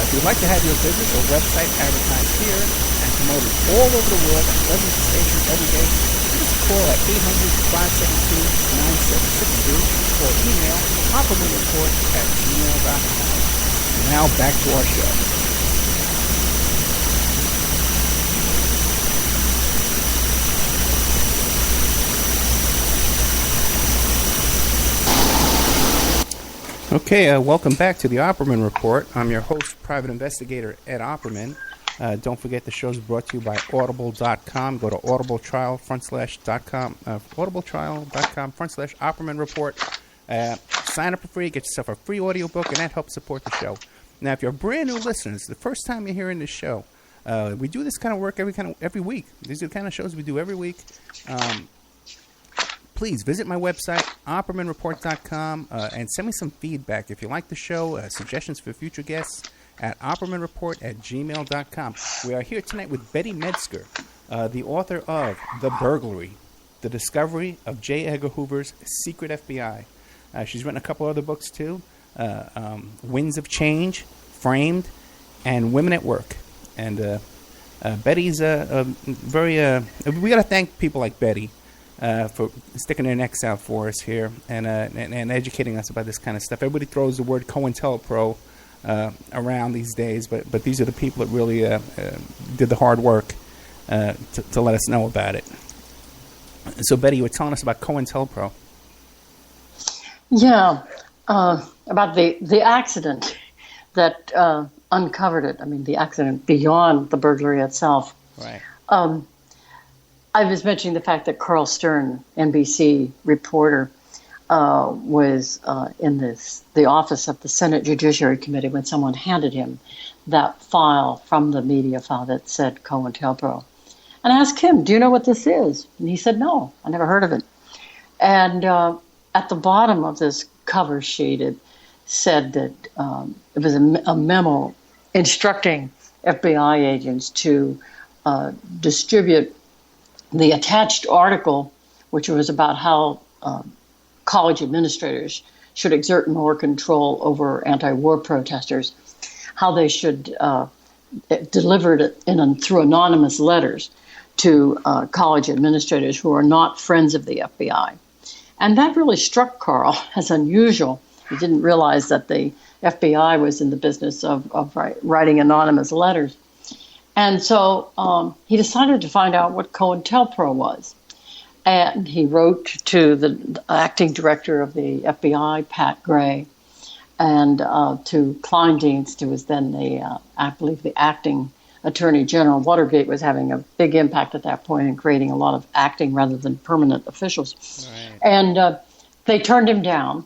If you'd like to have your business or website advertised here and promoted all over the world on dozens of stations every day, give us a call at 800-572-9762 or email oppermanreport@gmail.com. Now back to our show. Okay, welcome back to the Opperman Report. I'm your host, private investigator Ed Opperman. Don't forget the show is brought to you by audible.com. Go to audibletrial.com, audibletrial.com/Opperman Report. Sign up for free, get yourself a free audiobook, and that helps support the show. Now, if you're a brand new listener, it's the first time you're hearing this show, we do this kind of work every week. These are the kind of shows we do every week. Please visit my website, oppermanreport.com, and send me some feedback. If you like the show, suggestions for future guests, at oppermanreport@gmail.com. We are here tonight with Betty Medsger, the author of The Burglary, The Discovery of J. Edgar Hoover's Secret FBI. She's written a couple other books, too, Winds of Change, Framed, and Women at Work. And Betty's very... we got to thank people like Betty for sticking their necks out for us here and educating us about this kind of stuff. Everybody throws the word COINTELPRO around these days, but these are the people that really did the hard work to let us know about it. So, Betty, you were telling us about COINTELPRO. Yeah, about the accident that uncovered it. I mean, the accident beyond the burglary itself. Right. I was mentioning the fact that Carl Stern, NBC reporter, was in the office of the Senate Judiciary Committee when someone handed him that file from the media file that said COINTELPRO. And I asked him, do you know what this is? And he said, no, I never heard of it. And at the bottom of this cover sheet, it said that it was a memo instructing FBI agents to distribute the attached article, which was about how college administrators should exert more control over anti-war protesters, how they should deliver it through anonymous letters to college administrators who are not friends of the FBI. And that really struck Carl as unusual. He didn't realize that the FBI was in the business of writing anonymous letters. And so he decided to find out what COINTELPRO was. And he wrote to the acting director of the FBI, Pat Gray, and to Kleindienst, who was then I believe the acting attorney general. Watergate was having a big impact at that point and creating a lot of acting rather than permanent officials. Right. And they turned him down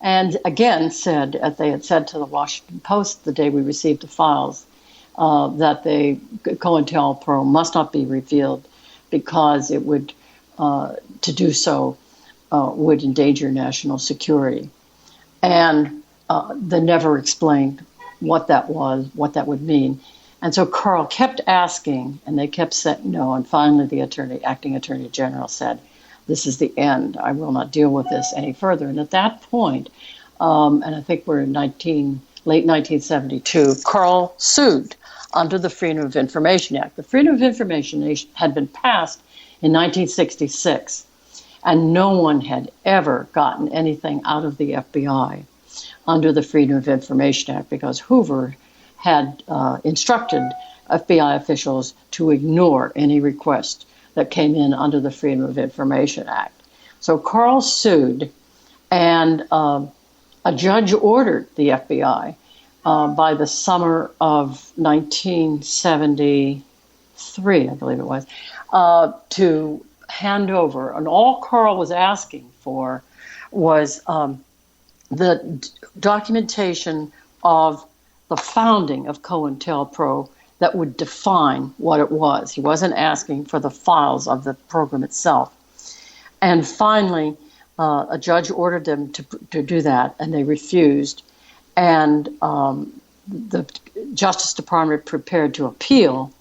and again said, as they had said to the Washington Post the day we received the files, that the COINTELPRO must not be revealed because it would, to do so, would endanger national security. And they never explained what that was, what that would mean. And so Carl kept asking, and they kept saying no. And finally, the acting attorney general said, "This is the end. I will not deal with this any further." And at that point, and I think we're in late 1972, Carl sued under the Freedom of Information Act. The Freedom of Information Act had been passed in 1966, and no one had ever gotten anything out of the FBI under the Freedom of Information Act because Hoover had instructed FBI officials to ignore any request that came in under the Freedom of Information Act. So Carl sued, and a judge ordered the FBI by the summer of 1973, I believe it was, to hand over. And all Carl was asking for was the documentation of the founding of COINTELPRO that would define what it was. He wasn't asking for the files of the program itself. And finally, a judge ordered them to do that, and they refused. And the Justice Department prepared to appeal,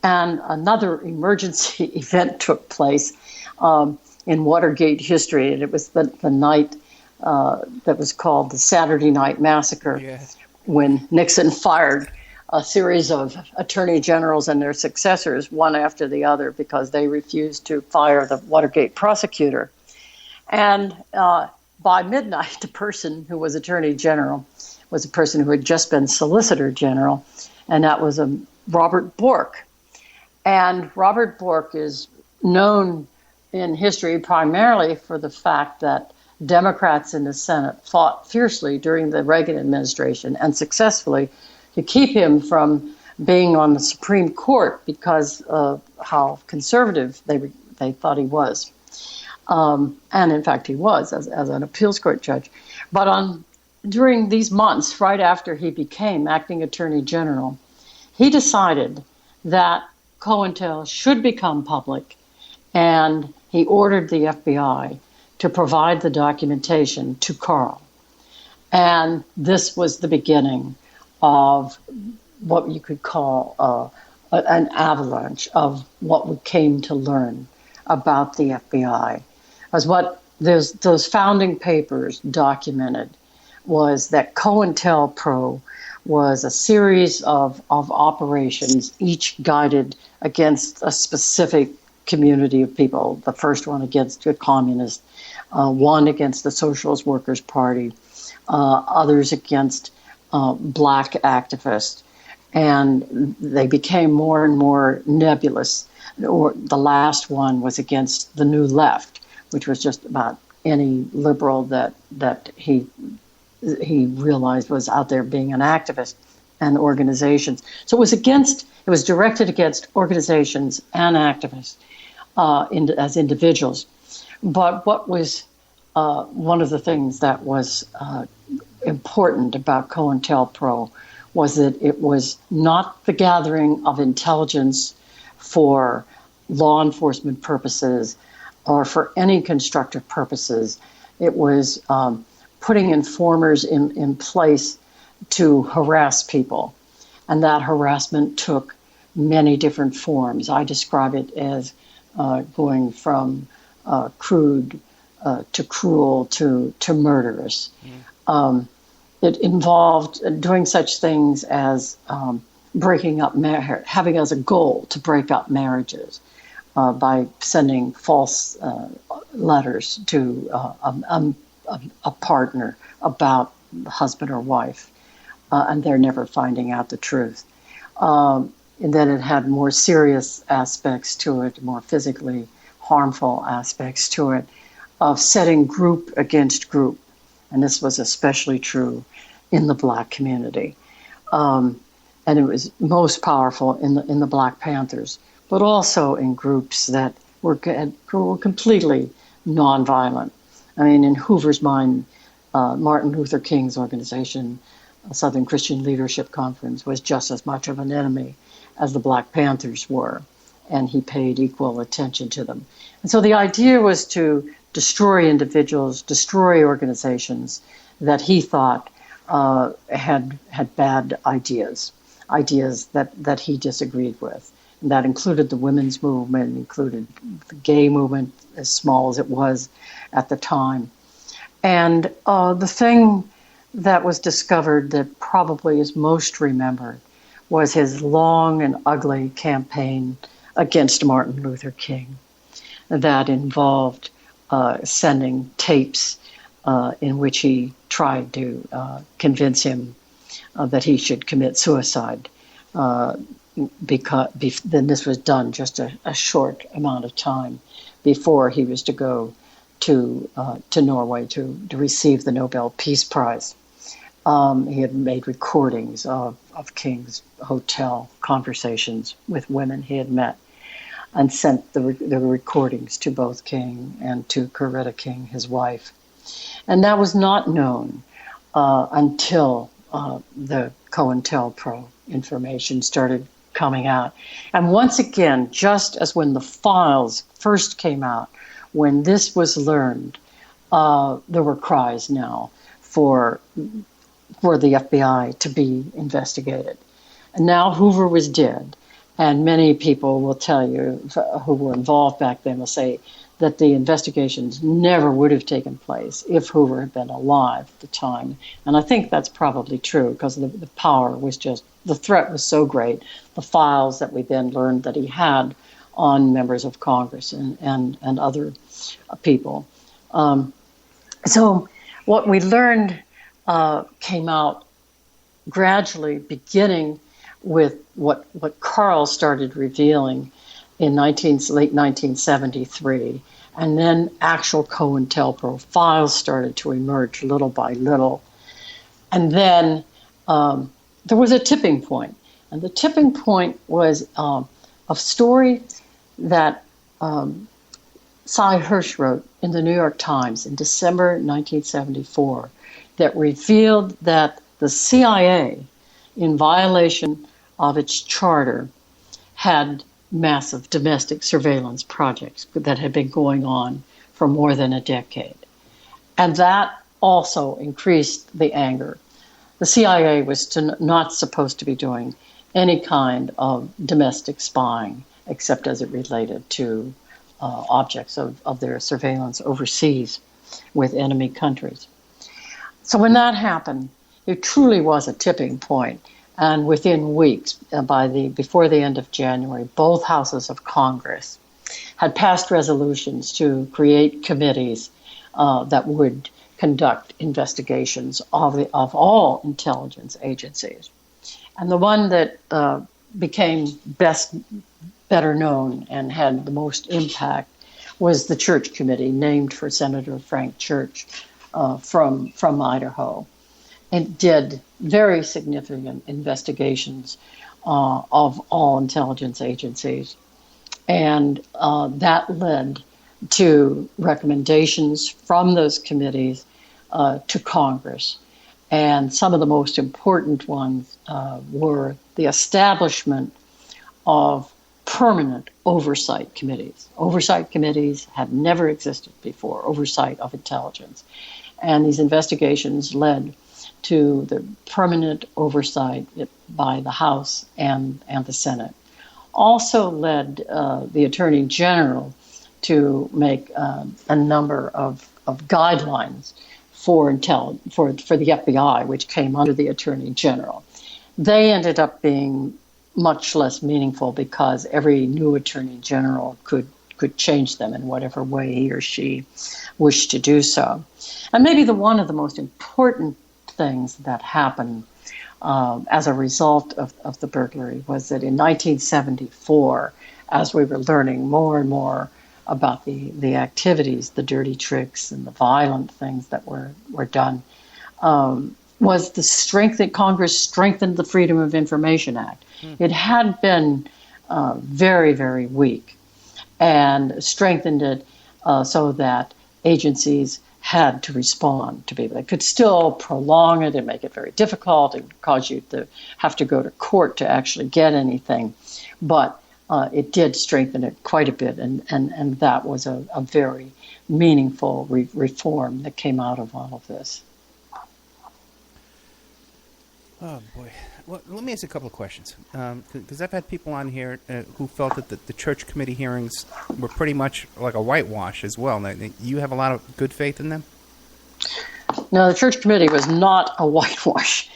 and another emergency event took place in Watergate history, and it was the night that was called the Saturday Night Massacre, Yes. when Nixon fired a series of attorney generals and their successors, one after the other, because they refused to fire the Watergate prosecutor. And by midnight, the person who was attorney general was a person who had just been solicitor general, and that was Robert Bork. And Robert Bork is known in history primarily for the fact that Democrats in the Senate fought fiercely during the Reagan administration and successfully to keep him from being on the Supreme Court because of how conservative they thought he was. And in fact, he was as an appeals court judge. But during these months, right after he became acting attorney general, he decided that COINTEL should become public, and he ordered the FBI to provide the documentation to Carl. And this was the beginning of what you could call an avalanche of what we came to learn about the FBI. As what those founding papers documented was that COINTELPRO was a series of operations, each guided against a specific community of people. The first one against the communists, one against the Socialist Workers' Party, others against black activists, and they became more and more nebulous. Or the last one was against the New Left, which was just about any liberal that he realized was out there being an activist, and organizations. So it was directed against organizations and activists as individuals. But what was one of the things that was important about COINTELPRO was that it was not the gathering of intelligence for law enforcement purposes or for any constructive purposes. It was putting informers in place to harass people. And that harassment took many different forms. I describe it as going from crude to cruel to murderous. It involved doing such things as breaking up having as a goal to break up marriages by sending false letters to a partner about the husband or wife, and they're never finding out the truth. And then it had more serious aspects to it, more physically harmful aspects to it, of setting group against group. And this was especially true in the black community. And it was most powerful in the Black Panthers, but also in groups that were completely nonviolent. I mean, in Hoover's mind, Martin Luther King's organization, Southern Christian Leadership Conference, was just as much of an enemy as the Black Panthers were, and he paid equal attention to them. And so the idea was to destroy individuals, destroy organizations that he thought had bad ideas that he disagreed with. And that included the women's movement, included the gay movement, as small as it was at the time. And the thing that was discovered that probably is most remembered was his long and ugly campaign against Martin Luther King that involved sending tapes in which he tried to convince him that he should commit suicide, because then this was done just a short amount of time before he was to go to Norway to receive the Nobel Peace Prize. He had made recordings of King's hotel conversations with women he had met, and sent the recordings to both King and to Coretta King, his wife. And that was not known until the COINTELPRO information started coming out. And once again, just as when the files first came out, when this was learned, there were cries now for the FBI to be investigated. And now Hoover was dead, and many people will tell you who were involved back then will say that the investigations never would have taken place if Hoover had been alive at the time. And I think that's probably true, because the power was just, the threat was so great. The files that we then learned that he had on members of Congress and other people. So what we learned came out gradually, beginning with what Carl started revealing in late 1973, and then actual COINTELPRO files started to emerge little by little. And then there was a tipping point, and the tipping point was a story that Cy Hirsch wrote in the New York Times in December 1974 that revealed that the CIA, in violation of its charter, had massive domestic surveillance projects that had been going on for more than a decade. And that also increased the anger. The CIA was not supposed to be doing any kind of domestic spying, except as it related to objects of their surveillance overseas with enemy countries. So when that happened, it truly was a tipping point. And within weeks, before the end of January, both houses of Congress had passed resolutions to create committees that would conduct investigations of all intelligence agencies. And the one that became better known and had the most impact was the Church Committee, named for Senator Frank Church from Idaho. It did very significant investigations of all intelligence agencies. And that led to recommendations from those committees to Congress. And some of the most important ones were the establishment of permanent oversight committees. Oversight committees had never existed before, oversight of intelligence. And these investigations led to the permanent oversight by the House and the Senate. Also led the Attorney General to make a number of guidelines for the FBI, which came under the Attorney General. They ended up being much less meaningful because every new Attorney General could change them in whatever way he or she wished to do so. And maybe one of the most important things that happened as a result of the burglary was that in 1974, as we were learning more and more about the activities, the dirty tricks and the violent things that were done, was the strength that Congress strengthened the Freedom of Information Act. It had been very, very weak, and strengthened it so that agencies had to respond to people. They could still prolong it and make it very difficult and cause you to have to go to court to actually get anything. But it did strengthen it quite a bit, and that was a very meaningful reform that came out of all of this. Oh, boy. Well, let me ask a couple of questions, because I've had people on here who felt that the Church Committee hearings were pretty much like a whitewash as well. Now, you have a lot of good faith in them? No, the Church Committee was not a whitewash.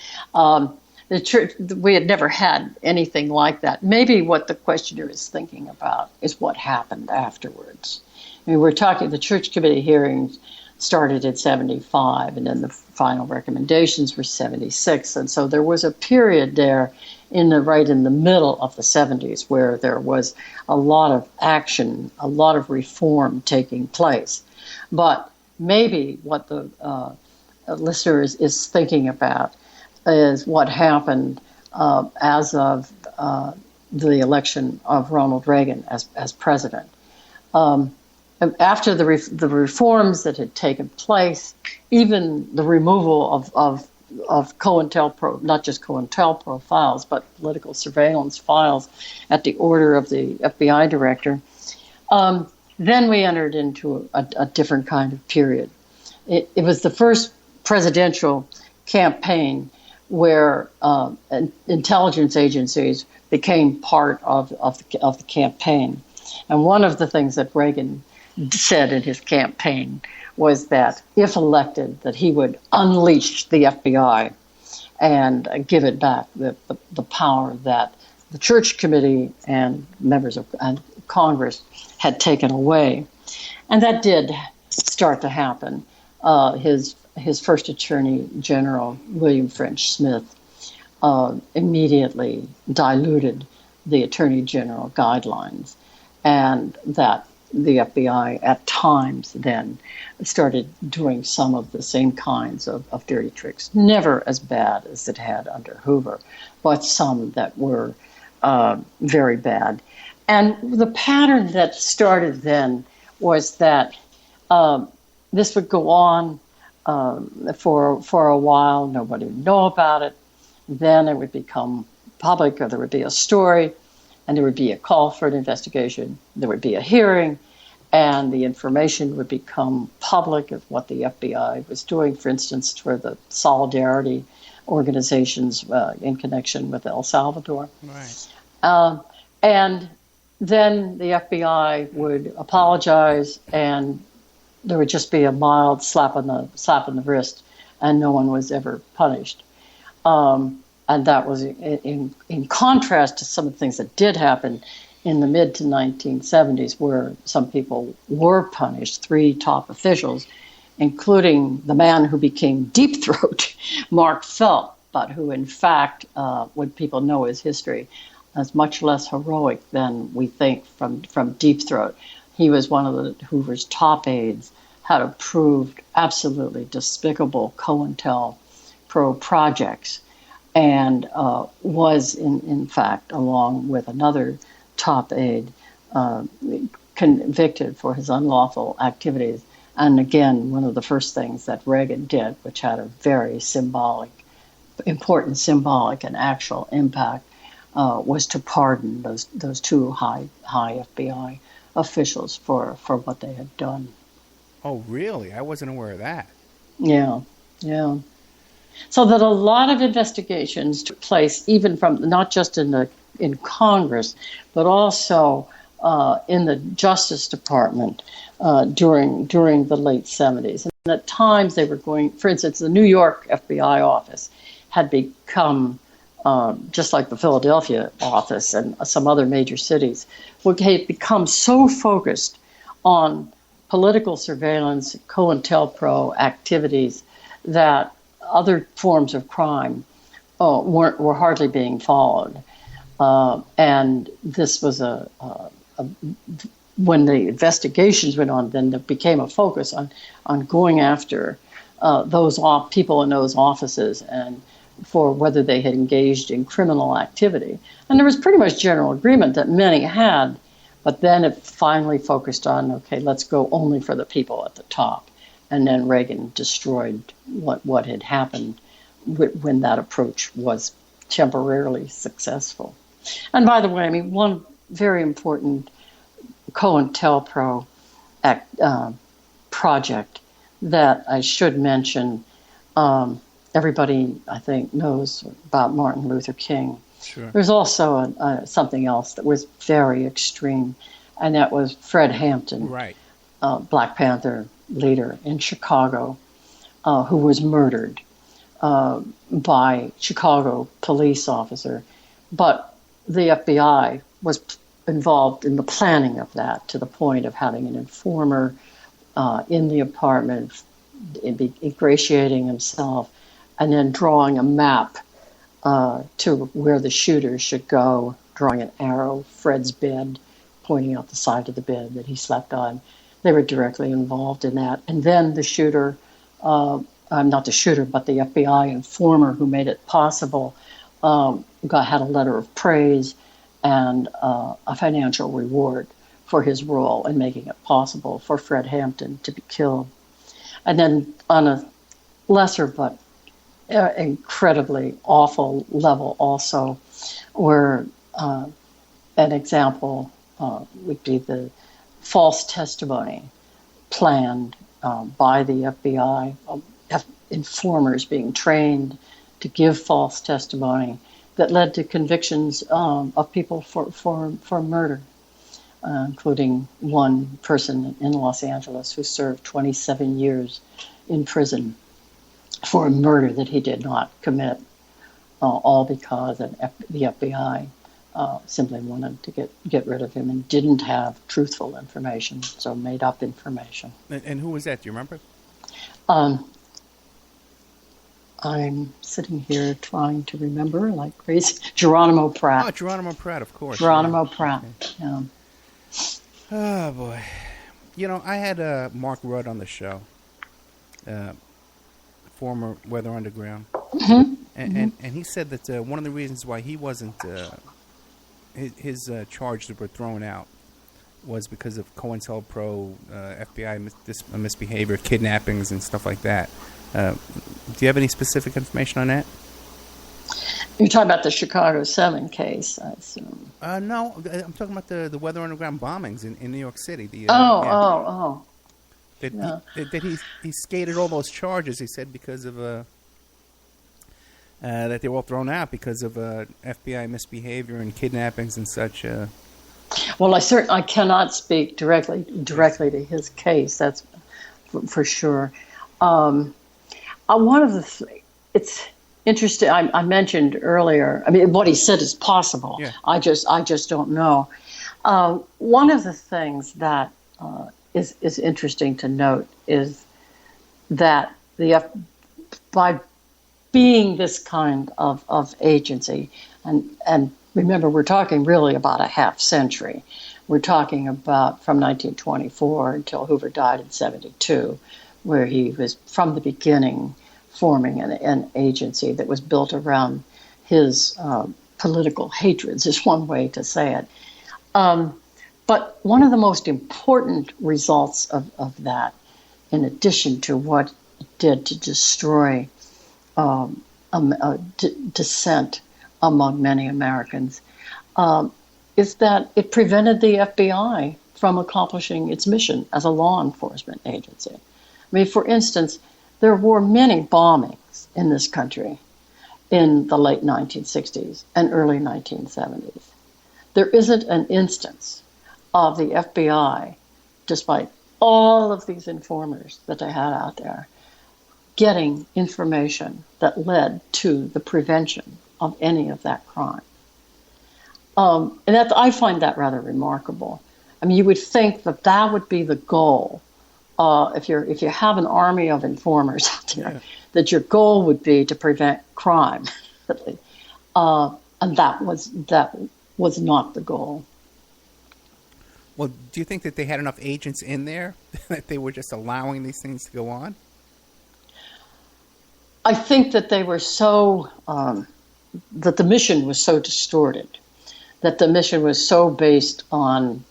The church, we had never had anything like that. Maybe what the questioner is thinking about is what happened afterwards. I mean, we're talking, the Church Committee hearings started at 75, and then the final recommendations were 76. And so there was a period there right in the middle of the 70s where there was a lot of action, a lot of reform taking place. But maybe what the listener is thinking about is what happened as of the election of Ronald Reagan as president. After the reforms that had taken place, even the removal of COINTELPRO, not just COINTELPRO files, but political surveillance files at the order of the FBI director, then we entered into a different kind of period. It was the first presidential campaign where intelligence agencies became part of the campaign. And one of the things that Reagan said in his campaign was that if elected, that he would unleash the FBI and give it back the power that the Church Committee and members of Congress had taken away. And that did start to happen. His first Attorney General, William French Smith, immediately diluted the Attorney General guidelines, and that the FBI at times then started doing some of the same kinds of dirty tricks. Never as bad as it had under Hoover, but some that were very bad. And the pattern that started then was that this would go on for a while. Nobody would know about it. Then it would become public, or there would be a story, and there would be a call for an investigation. There would be a hearing, and the information would become public of what the FBI was doing, for instance, for the solidarity organizations in connection with El Salvador. Right. And then the FBI would apologize, and there would just be a mild slap on the wrist, and no one was ever punished. And that was in contrast to some of the things that did happen in the mid to 1970s, where some people were punished, 3 top officials, including the man who became Deep Throat, Mark Felt, but who in fact, when people know his history, is much less heroic than we think from Deep Throat. He was one of the Hoover's top aides, had approved absolutely despicable COINTELPRO projects, and was, in fact, along with another top aide, convicted for his unlawful activities. And again, one of the first things that Reagan did, which had a very important symbolic and actual impact, was to pardon those 2 high FBI officials for what they had done. Oh, really? I wasn't aware of that. Yeah. So that a lot of investigations took place, even from not just in Congress, but also in the Justice Department during the late 70s. And at times they were going, for instance, the New York FBI office had become, just like the Philadelphia office and some other major cities, had become so focused on political surveillance, COINTELPRO activities, that other forms of crime were hardly being followed. And this was when the investigations went on, then there became a focus on going after those people in those offices and for whether they had engaged in criminal activity. And there was pretty much general agreement that many had, but then it finally focused on, okay, let's go only for the people at the top. And then Reagan destroyed what had happened when that approach was temporarily successful. And by the way, I mean, one very important COINTELPRO project that I should mention, everybody, I think, knows about Martin Luther King. Sure. There's also something else that was very extreme, and that was Fred Hampton, right. Black Panther leader in Chicago, who was murdered by Chicago police officer. But the FBI was involved in the planning of that, to the point of having an informer in the apartment, ingratiating himself, and then drawing a map to where the shooter should go, drawing an arrow, Fred's bed, pointing out the side of the bed that he slept on. They were directly involved in that. And then the shooter, not the shooter, but the FBI informer who made it possible, had a letter of praise and a financial reward for his role in making it possible for Fred Hampton to be killed. And then on a lesser but incredibly awful level also, where an example would be the false testimony planned by the FBI, informers being trained to give false testimony that led to convictions of people for murder, including one person in Los Angeles who served 27 years in prison for a murder that he did not commit, all because the FBI simply wanted to get rid of him and didn't have truthful information, so made up information. And who was that? Do you remember? I'm sitting here trying to remember like crazy. Geronimo Pratt. Oh, Geronimo Pratt, of course. Geronimo Pratt, okay. yeah. Oh, boy. You know, I had Mark Rudd on the show, former Weather Underground. Mm-hmm. And he said that one of the reasons why he wasn't, his charges were thrown out was because of COINTELPRO, FBI misbehavior, kidnappings, and stuff like that. Do you have any specific information on that? You're talking about the Chicago 7 case, I assume. No, I'm talking about the Weather Underground bombings in New York City. That he skated all those charges, he said, because of that they were all thrown out because of FBI misbehavior and kidnappings and such. Well, I cannot speak directly to his case. That's for sure. One of it's interesting. I mentioned earlier. I mean, what he said is possible. Yeah. I just don't know. One of the things that is interesting to note is that by being this kind of agency, and remember, we're talking really about a half century. We're talking about from 1924 until Hoover died in 1972, where he was from the beginning forming an agency that was built around his political hatreds, is one way to say it. But one of the most important results of that, in addition to what it did to destroy dissent among many Americans, is that it prevented the FBI from accomplishing its mission as a law enforcement agency. I mean, for instance, there were many bombings in this country in the late 1960s and early 1970s. There isn't an instance of the FBI, despite all of these informers that they had out there, getting information that led to the prevention of any of that crime. And I find that rather remarkable. I mean, you would think that would be the goal. If you have an army of informers out there, yeah, that your goal would be to prevent crime, and that was not the goal. Well, do you think that they had enough agents in there that they were just allowing these things to go on? I think that they were so that the mission was so distorted, that the mission was so based on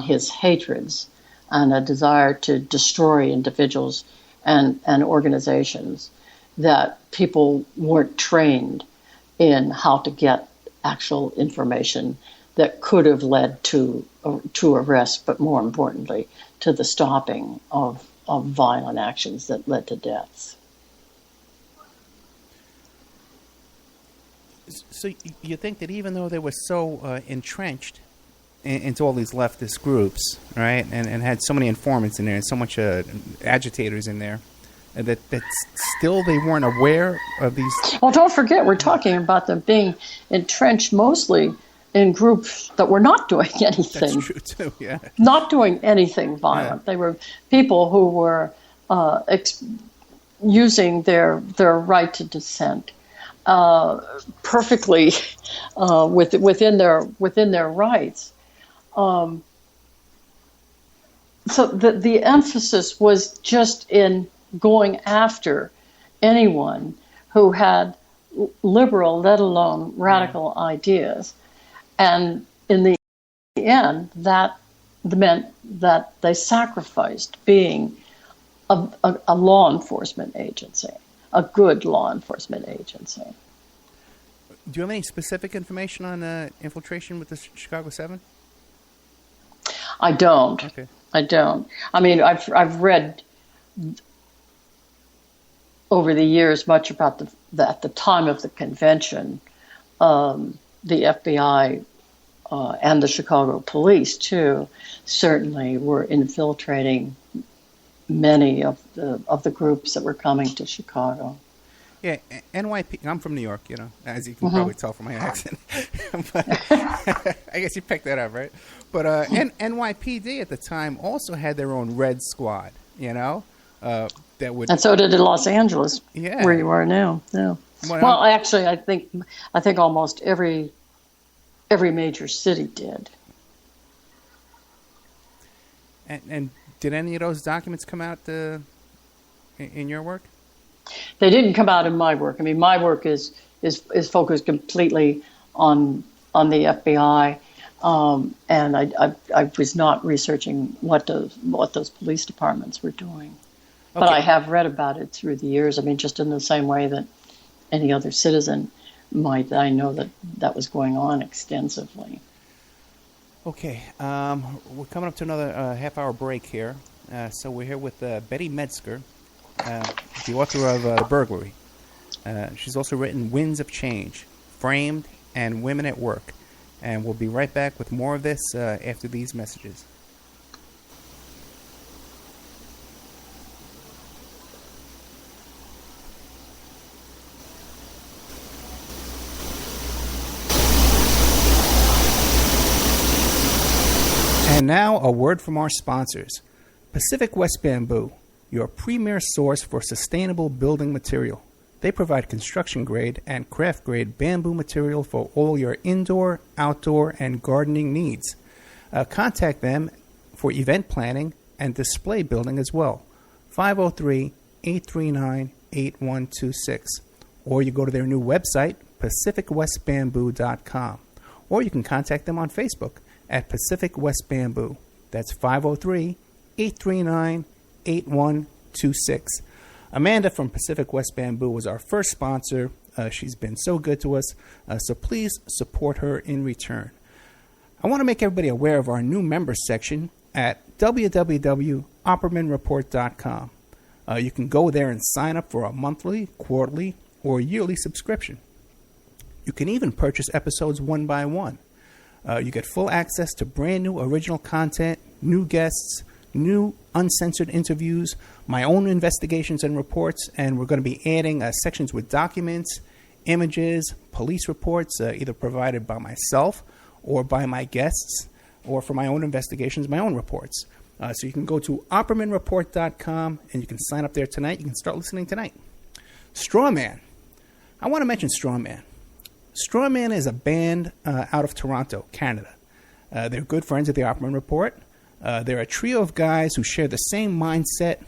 his hatreds and a desire to destroy individuals and organizations, that people weren't trained in how to get actual information that could have led to arrest, but more importantly, to the stopping of violent actions that led to deaths. So you think that even though they were so entrenched into all these leftist groups, right, and had so many informants in there and so much agitators in there, that still they weren't aware of these? Well, don't forget, we're talking about them being entrenched mostly in groups that were not doing anything. That's true, too, yeah. Not doing anything violent. Yeah. They were people who were using their right to dissent perfectly within their rights. So the emphasis was just in going after anyone who had liberal, let alone radical ideas. And in the end, that meant that they sacrificed being a law enforcement agency, a good law enforcement agency. Do you have any specific information on infiltration with the Chicago 7? I don't. Okay. I don't. I mean, I've read over the years much about at the time of the convention, the FBI and the Chicago police too certainly were infiltrating many of the groups that were coming to Chicago. Yeah, NYP. I'm from New York, as you can probably tell from my accent. But I guess you picked that up, right? But NYPD at the time also had their own Red Squad, that would. And so did in Los Angeles, yeah, where you are now. Yeah. Well, actually, I think almost every major city did. And did any of those documents come out in your work? They didn't come out in my work. I mean, my work is focused completely on the FBI, and I was not researching what those police departments were doing. Okay. But I have read about it through the years. I mean, just in the same way that any other citizen might. I know that was going on extensively. Okay, we're coming up to another half-hour break here. So we're here with Betty Medsger, the author of Burglary. She's also written Winds of Change, Framed, and Women at Work. And we'll be right back with more of this after these messages. And now, a word from our sponsors. Pacific West Bamboo, your premier source for sustainable building material. They provide construction-grade and craft-grade bamboo material for all your indoor, outdoor, and gardening needs. Contact them for event planning and display building as well. 503-839-8126. Or you go to their new website, pacificwestbamboo.com. Or you can contact them on Facebook at Pacific West Bamboo. That's 503-839-8126. Amanda from Pacific West Bamboo was our first sponsor. She's been so good to us, so please support her in return. I want to make everybody aware of our new members section at www.oppermanreport.com. You can go there and sign up for a monthly, quarterly, or yearly subscription. You can even purchase episodes one by one. You get full access to brand new original content, new guests, new uncensored interviews, my own investigations and reports, and we're going to be adding sections with documents, images, police reports, either provided by myself or by my guests, or for my own investigations, my own reports. So you can go to oppermanreport.com and you can sign up there tonight. You can start listening tonight. Strawman. I want to mention Strawman. Strawman is a band out of Toronto, Canada. They're good friends of the Opperman Report. They're a trio of guys who share the same mindset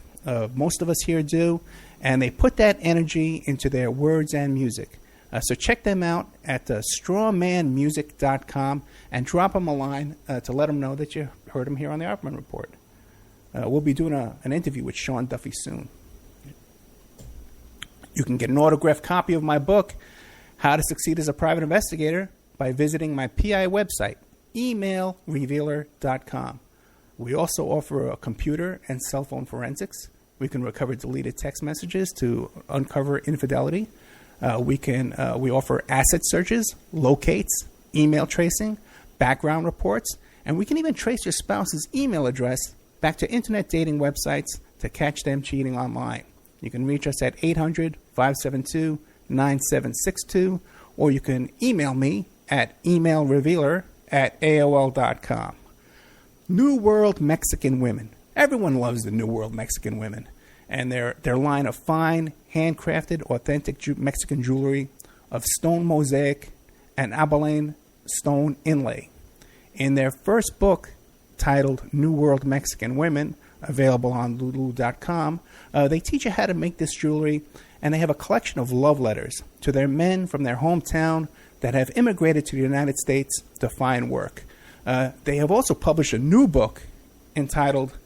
most of us here do, and they put that energy into their words and music. So check them out at strawmanmusic.com and drop them a line to let them know that you heard them here on the Opperman Report. We'll be doing an interview with Sean Duffy soon. You can get an autographed copy of my book, How to Succeed as a Private Investigator, by visiting my PI website, emailrevealer.com. We also offer a computer and cell phone forensics. We can recover deleted text messages to uncover infidelity. We offer asset searches, locates, email tracing, background reports, and we can even trace your spouse's email address back to internet dating websites to catch them cheating online. You can reach us at 800-572-9762, or you can email me at emailrevealer@aol.com. New World Mexican Women. Everyone loves the New World Mexican Women. And their line of fine, handcrafted, authentic Mexican jewelry of stone mosaic and abalone stone inlay. In their first book, titled New World Mexican Women, available on lulu.com, they teach you how to make this jewelry, and they have a collection of love letters to their men from their hometown that have immigrated to the United States to find work. They have also published a new book entitled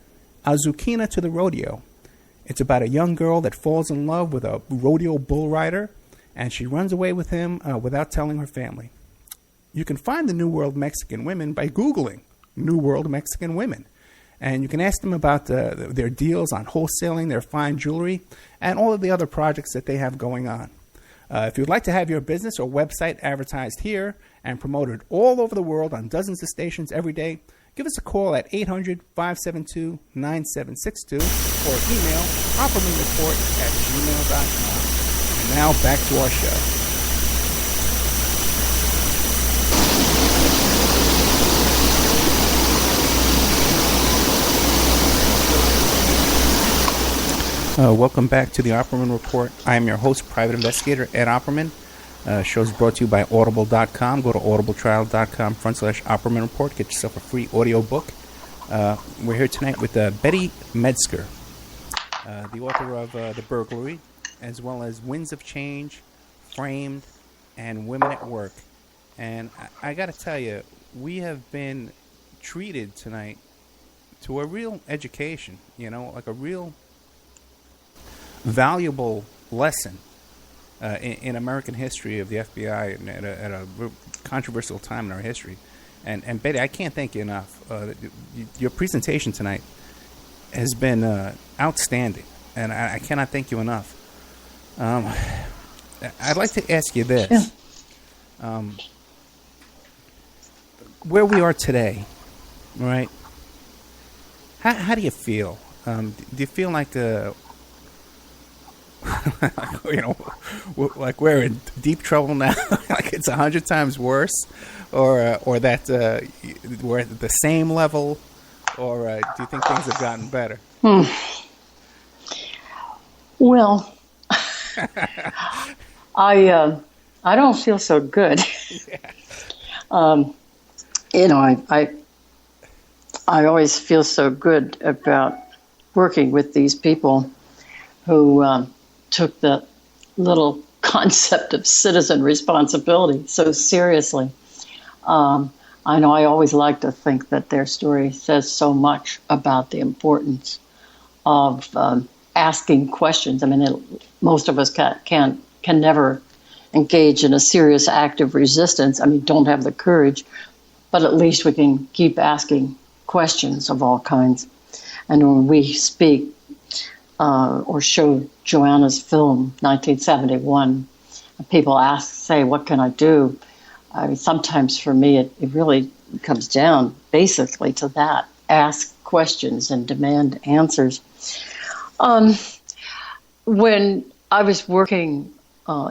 Azuquina to the Rodeo. It's about a young girl that falls in love with a rodeo bull rider, and she runs away with him without telling her family. You can find the New World Mexican Women by Googling New World Mexican Women. And you can ask them about their deals on wholesaling their fine jewelry and all of the other projects that they have going on. If you'd like to have your business or website advertised here and promoted all over the world on dozens of stations every day, give us a call at 800-572-9762 or email oppermanreport@gmail.com. And now back to our show. Welcome back to the Opperman Report. I am your host, private investigator Ed Opperman. Show is brought to you by audible.com. Go to audibletrial.com/Opperman Report. Get yourself a free audio book. We're here tonight with Betty Medsger, the author of The Burglary, as well as Winds of Change, Framed, and Women at Work. And I got to tell you, we have been treated tonight to a real education, like a real valuable lesson in American history of the FBI and at a controversial time in our history. And Betty, I can't thank you enough. Your presentation tonight has been outstanding, and I cannot thank you enough. I'd like to ask you this. Yeah. Where we are today, right? How do you feel? Do you feel like like we're in deep trouble now, like it's 100 times worse, or that we're at the same level, or do you think things have gotten better? Well, I don't feel so good. I always feel so good about working with these people who took the little concept of citizen responsibility so seriously. I know I always like to think that their story says so much about the importance of asking questions. I mean, most of us can never engage in a serious act of resistance. I mean, don't have the courage, but at least we can keep asking questions of all kinds. And when we speak or show Joanna's film, 1971, people say, what can I do? I mean, sometimes for me, it really comes down basically to that. Ask questions and demand answers. When I was working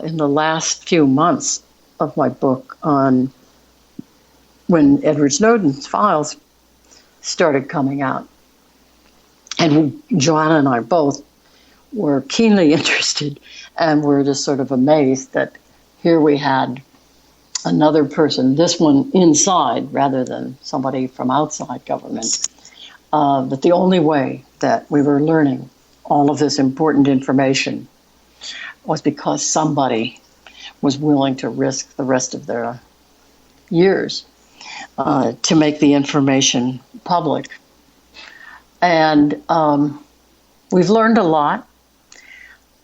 in the last few months of my book on when Edward Snowden's files started coming out, and Joanna and I both were keenly interested, and were just sort of amazed that here we had another person, this one inside rather than somebody from outside government, that the only way that we were learning all of this important information was because somebody was willing to risk the rest of their years to make the information public. And we've learned a lot.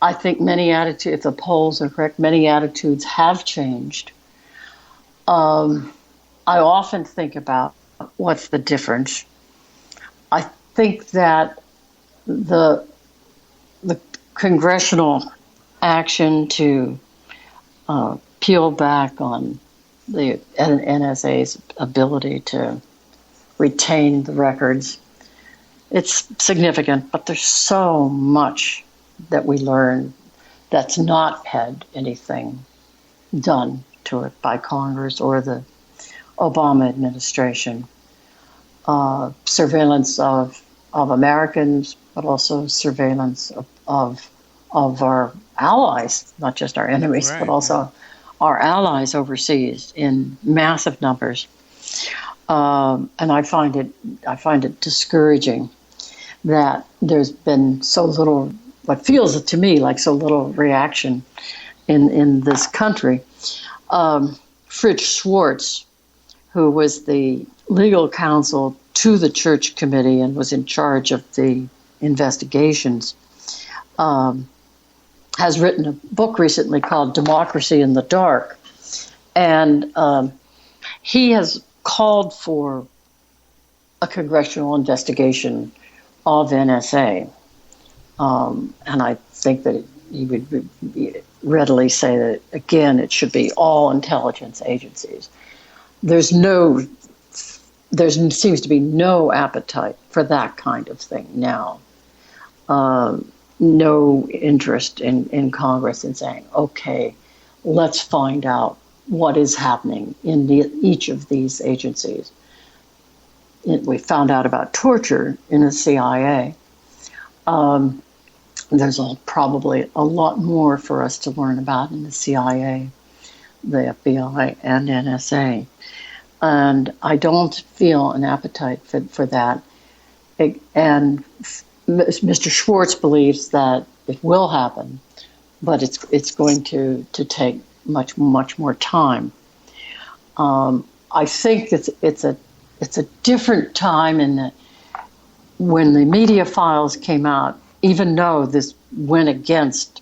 I think many attitudes, if the polls are correct, many attitudes have changed. I often think about what's the difference. I think that the congressional action to peel back on the NSA's ability to retain the records, it's significant, but there's so much that we learn that's not had anything done to it by Congress or the Obama administration. Surveillance of Americans, but also surveillance of our allies, not just our enemies, Right, but also our allies overseas in massive numbers. And I find it discouraging that there's been so little, what feels to me like so little reaction in this country. Fritz Schwartz, who was the legal counsel to the Church Committee and was in charge of the investigations, has written a book recently called Democracy in the Dark. And he has called for a congressional investigation of NSA. And I think that he would readily say that, again, it should be all intelligence agencies. There seems to be no appetite for that kind of thing now. No interest in Congress in saying, okay, let's find out what is happening in each of these agencies. We found out about torture in the CIA. There's probably a lot more for us to learn about in the CIA, the FBI, and NSA. And I don't feel an appetite for that. And Mr. Schwartz believes that it will happen, but it's going to take much more time. I think it's a different time in that when the media files came out, even though this went against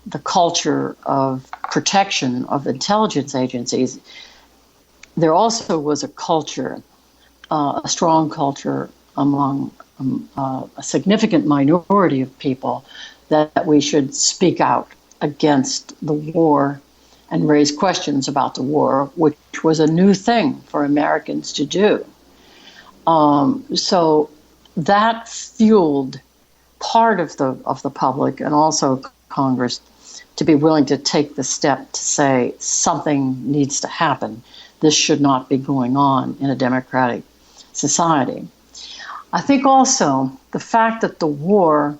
the culture of protection of intelligence agencies, there also was a culture, a strong culture among a significant minority of people that we should speak out against the war and raise questions about the war, which was a new thing for Americans to do. So that fueled part of the public and also Congress to be willing to take the step to say something needs to happen. This should not be going on in a democratic society. I think also the fact that the war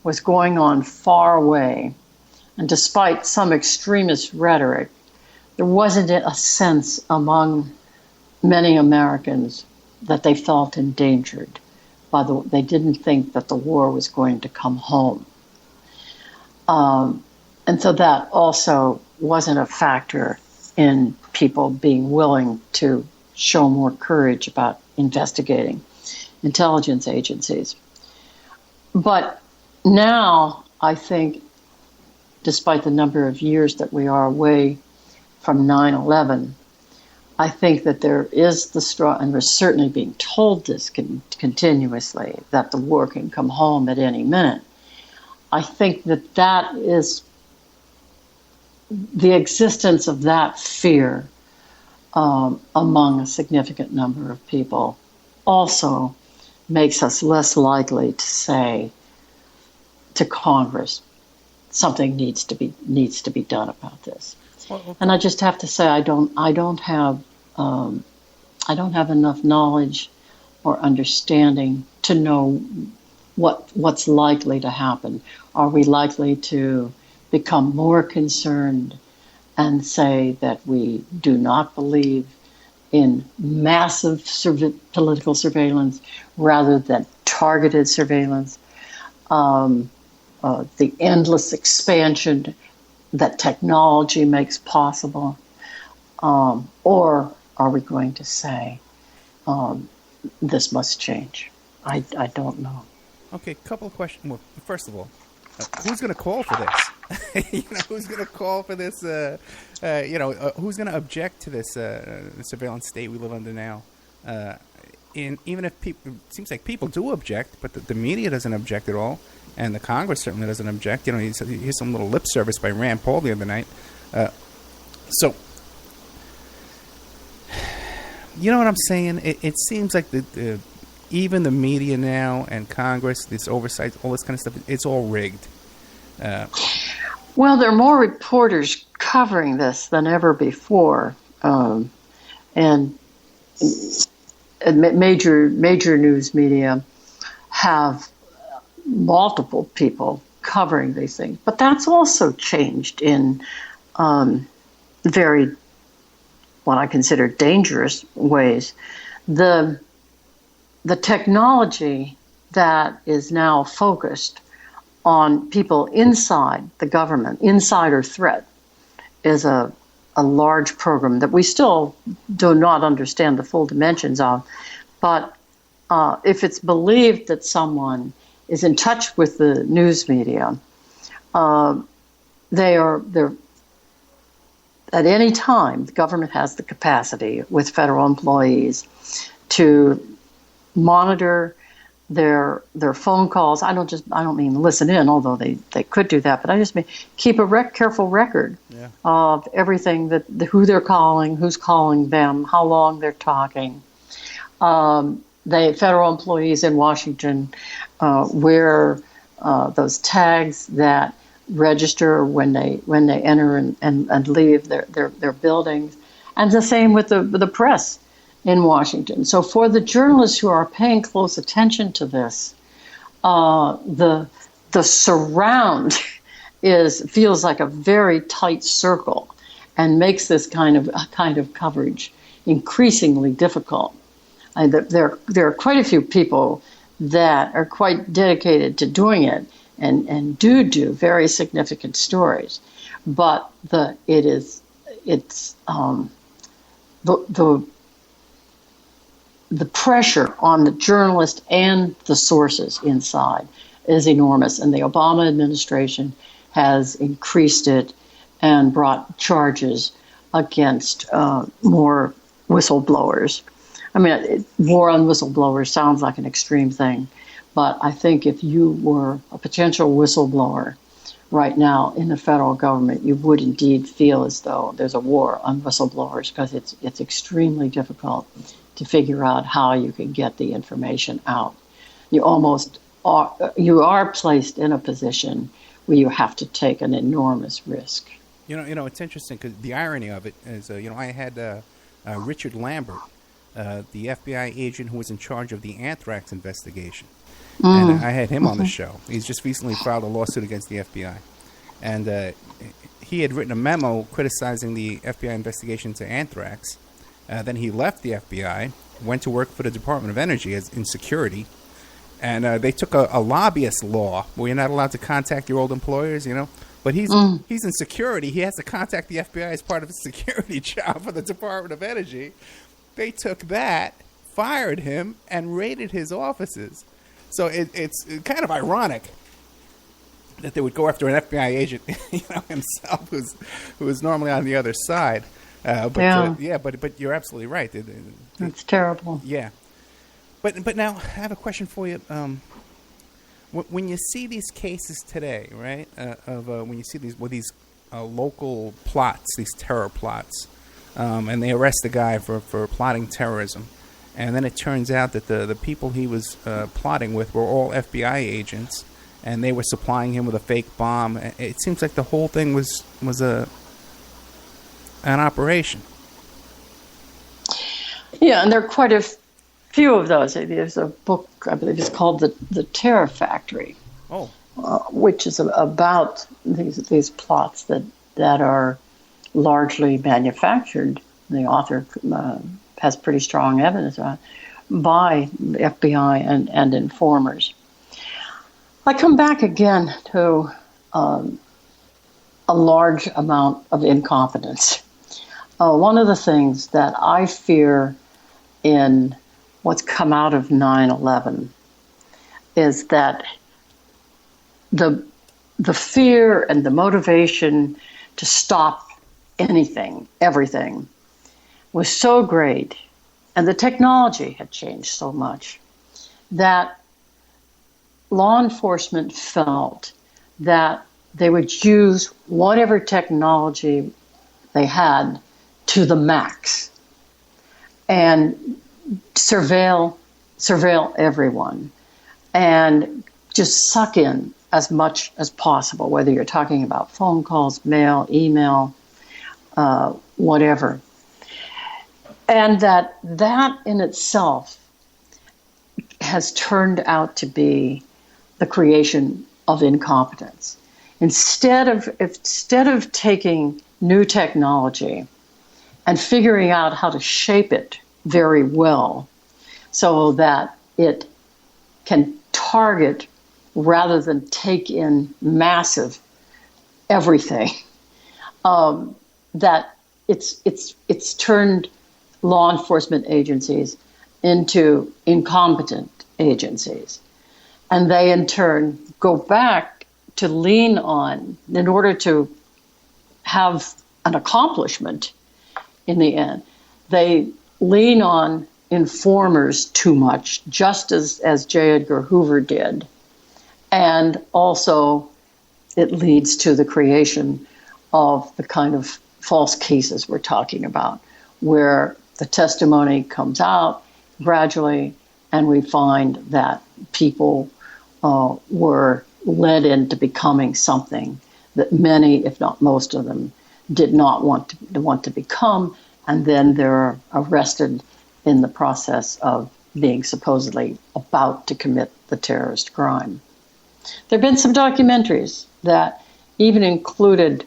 was going on far away, and despite some extremist rhetoric, there wasn't a sense among many Americans that they felt endangered. They didn't think that the war was going to come home. And so that also wasn't a factor in people being willing to show more courage about investigating intelligence agencies. But now, I think, despite the number of years that we are away from 9/11, I think that there is the strong, and we're certainly being told this continuously, that the war can come home at any minute. I think that is the existence of that fear among a significant number of people also makes us less likely to say to Congress, something needs to be done about this. And I just have to say, I don't have enough knowledge or understanding to know what's likely to happen. Are we likely to become more concerned and say that we do not believe in massive political surveillance rather than targeted surveillance? The endless expansion that technology makes possible? Or are we going to say, this must change? I don't know. Okay, couple of questions. Well, first of all, who's going to call for this? Who's going to call for this? Who's going to object to this surveillance state we live under now? And even if people, it seems like people do object, but the media doesn't object at all, and the Congress certainly doesn't object. Here's some little lip service by Rand Paul the other night. So, you know what I'm saying? It seems like even the media now and Congress, this oversight, all this kind of stuff, it's all rigged. Well, there are more reporters covering this than ever before, and major news media have multiple people covering these things. But that's also changed in very, what I consider dangerous ways. The technology that is now focused on people inside the government, insider threat, is a large program that we still do not understand the full dimensions of. But if it's believed that someone is in touch with the news media, they're at any time, the government has the capacity with federal employees to monitor their phone calls. I don't mean listen in, although they could do that, but I just mean keep a careful record of everything, who they're calling, who's calling them, how long they're talking. Federal employees in Washington wear those tags that register when they enter and leave their buildings, and the same with the press in Washington. So for the journalists who are paying close attention to this, the surround feels like a very tight circle, and makes this kind of coverage increasingly difficult. There are quite a few people that are quite dedicated to doing it and do very significant stories, but the pressure on the journalist and the sources inside is enormous, and the Obama administration has increased it and brought charges against more whistleblowers. I mean, war on whistleblowers sounds like an extreme thing, but I think if you were a potential whistleblower right now in the federal government, you would indeed feel as though there's a war on whistleblowers, because it's extremely difficult to figure out how you can get the information out. You are placed in a position where you have to take an enormous risk. You know, it's interesting because the irony of it is, I had Richard Lambert, the FBI agent who was in charge of the anthrax investigation. And I had him on the show. He's just recently filed a lawsuit against the FBI. And he had written a memo criticizing the FBI investigation into anthrax. Then he left the FBI, went to work for the Department of Energy in security. And they took a lobbyist law where you're not allowed to contact your old employers, But he's in security. He has to contact the FBI as part of his security job for the Department of Energy. They took that, fired him, and raided his offices. So it's kind of ironic that they would go after an FBI agent, himself, who is normally on the other side. But you're absolutely right. It's terrible. Yeah. But now I have a question for you. When you see these cases today, right? When you see these local plots, these terror plots. And they arrest the guy for plotting terrorism. And then it turns out that the people he was plotting with were all FBI agents, and they were supplying him with a fake bomb. It seems like the whole thing was an operation. Yeah, and there are quite a few of those. There's a book, I believe it's called The Terror Factory, which is about these plots that are largely manufactured. The author has pretty strong evidence on it, by the FBI and informers. I come back again to a large amount of incompetence. One of the things that I fear in what's come out of 9/11 is that the fear and the motivation to stop everything was so great, and the technology had changed so much, that law enforcement felt that they would use whatever technology they had to the max and surveil everyone and just suck in as much as possible, whether you're talking about phone calls, mail, email, whatever. And that in itself has turned out to be the creation of incompetence. Instead of taking new technology and figuring out how to shape it very well so that it can target rather than take in massive everything, that it's turned law enforcement agencies into incompetent agencies. And they in turn go back to lean on, in order to have an accomplishment in the end, they lean on informers too much, just as J. Edgar Hoover did. And also it leads to the creation of the kind of false cases we're talking about, where the testimony comes out gradually and we find that people were led into becoming something that many, if not most of them, did not want to become, and then they're arrested in the process of being supposedly about to commit the terrorist crime. There have been some documentaries that even included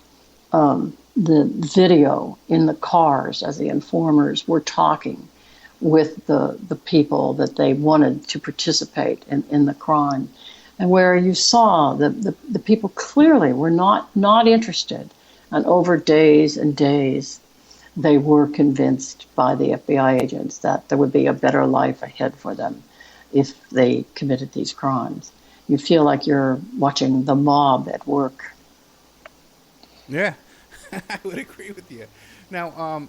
the video in the cars as the informers were talking with the people that they wanted to participate in the crime, and where you saw the people clearly were not interested. And over days and days, they were convinced by the FBI agents that there would be a better life ahead for them if they committed these crimes. You feel like you're watching the mob at work. Yeah, I would agree with you. Now,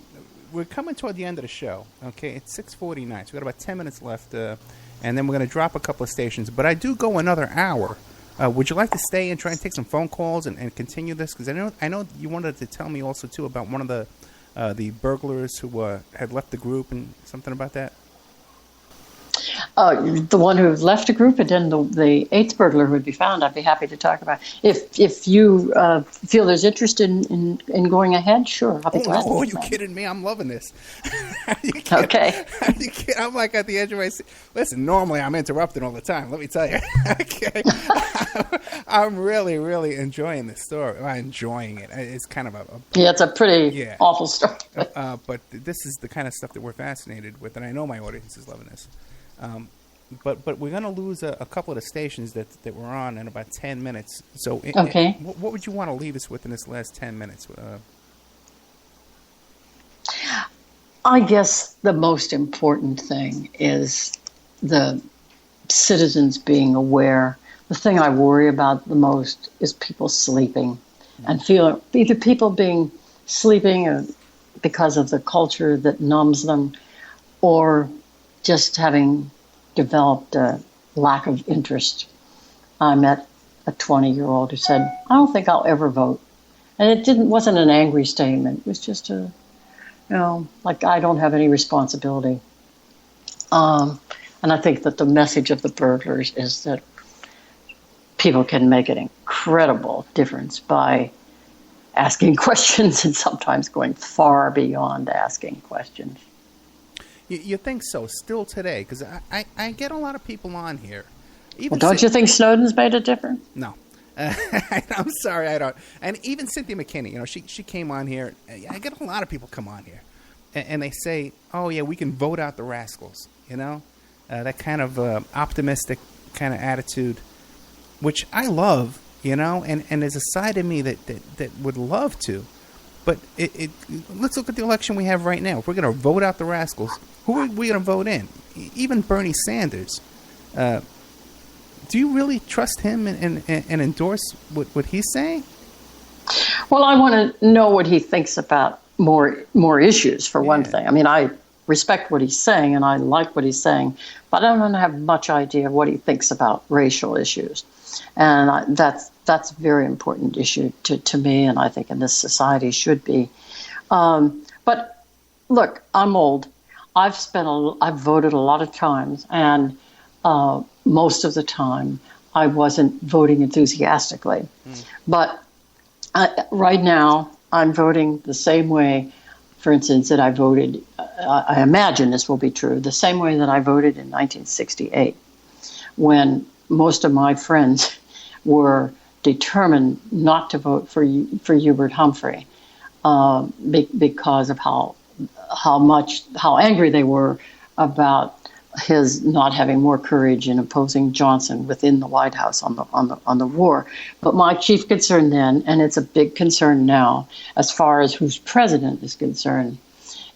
we're coming toward the end of the show, okay? It's 6:49, so we've got about 10 minutes left, and then we're going to drop a couple of stations. But I do go another hour. Would you like to stay and try and take some phone calls and continue this? Because I know you wanted to tell me also, too, about one of the burglars who had left the group and something about that. The one who left the group, and then the eighth burglar who would be found, I'd be happy to talk about. If you feel there's interest in going ahead, sure, I'll be glad. Oh, you kidding me? I'm loving this. Okay. I'm like at the edge of my seat. Listen, normally I'm interrupted all the time, let me tell you. Okay. I'm really, really enjoying this story. I'm enjoying it. It's kind of yeah, it's a pretty awful story. But this is the kind of stuff that we're fascinated with, and I know my audience is loving this. But we're going to lose a couple of the stations that we're on in about 10 minutes. So okay. What would you want to leave us with in this last 10 minutes? I guess the most important thing is the citizens being aware. The thing I worry about the most is people sleeping and feeling, either people being sleeping or because of the culture that numbs them, or just having developed a lack of interest. I met a 20-year-old who said, "I don't think I'll ever vote." And it wasn't an angry statement. It was just like, I don't have any responsibility. And I think that the message of the burglars is that people can make an incredible difference by asking questions, and sometimes going far beyond asking questions. You think so, still today? Because I get a lot of people on here. Well, don't you think Snowden's made a difference? No. I'm sorry, I don't. And even Cynthia McKinney, she came on here. I get a lot of people come on here, and they say, "Oh yeah, we can vote out the rascals." That kind of optimistic kind of attitude, which I love. And there's a side of me that would love to. But let's look at the election we have right now. If we're going to vote out the rascals, who are we going to vote in? Even Bernie Sanders. Do you really trust him and endorse what he's saying? Well, I want to know what he thinks about more issues, for one thing. I mean, I respect what he's saying, and I like what he's saying, but I don't have much idea of what he thinks about racial issues. And that's a very important issue to me, and I think in this society should be. But look, I'm old. I've voted a lot of times, and most of the time I wasn't voting enthusiastically. But right now I'm voting the same way, for instance, that I voted, I imagine this will be true, the same way that I voted in 1968, when most of my friends were determined not to vote for Hubert Humphrey because of how angry they were about his not having more courage in opposing Johnson within the White House on the war. But my chief concern then, and it's a big concern now, as far as whose president is concerned,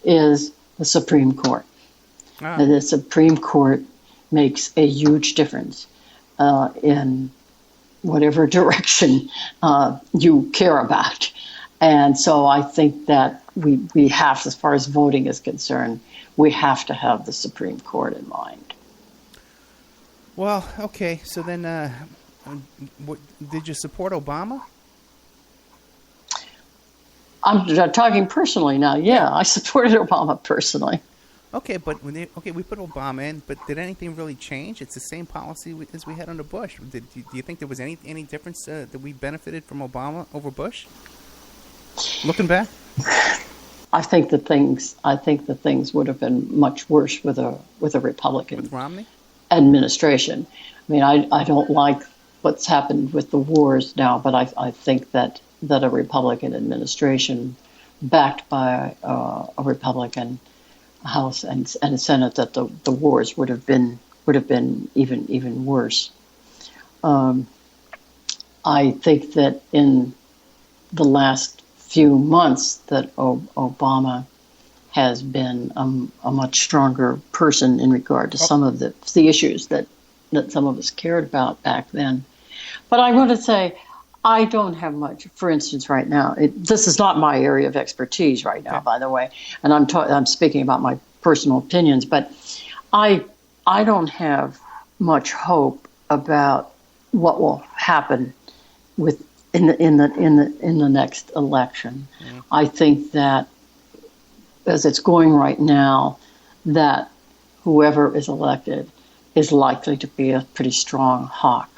is the Supreme Court. The Supreme Court makes a huge difference in whatever direction you care about. And so I think that we have, as far as voting is concerned, we have to have the Supreme Court in mind. Well, okay. So then, did you support Obama? I'm talking personally now. Yeah, I supported Obama personally. Okay, but we put Obama in, but did anything really change? It's the same policy as we had under Bush. Do you think there was any difference that we benefited from Obama over Bush? Looking back, I think the things would have been much worse with a Republican with Romney administration. I mean, I don't like what's happened with the wars now, but I think that a Republican administration backed by a Republican House and Senate, that the wars would have been even worse. I think that in the last few months that Obama has been a much stronger person in regard to some of the issues that some of us cared about back then. But I want to say, I don't have much. For instance, right now, this is not my area of expertise right now, by the way, and I'm speaking about my personal opinions. But I don't have much hope about what will happen in the next election. Mm. I think that as it's going right now, that whoever is elected is likely to be a pretty strong hawk.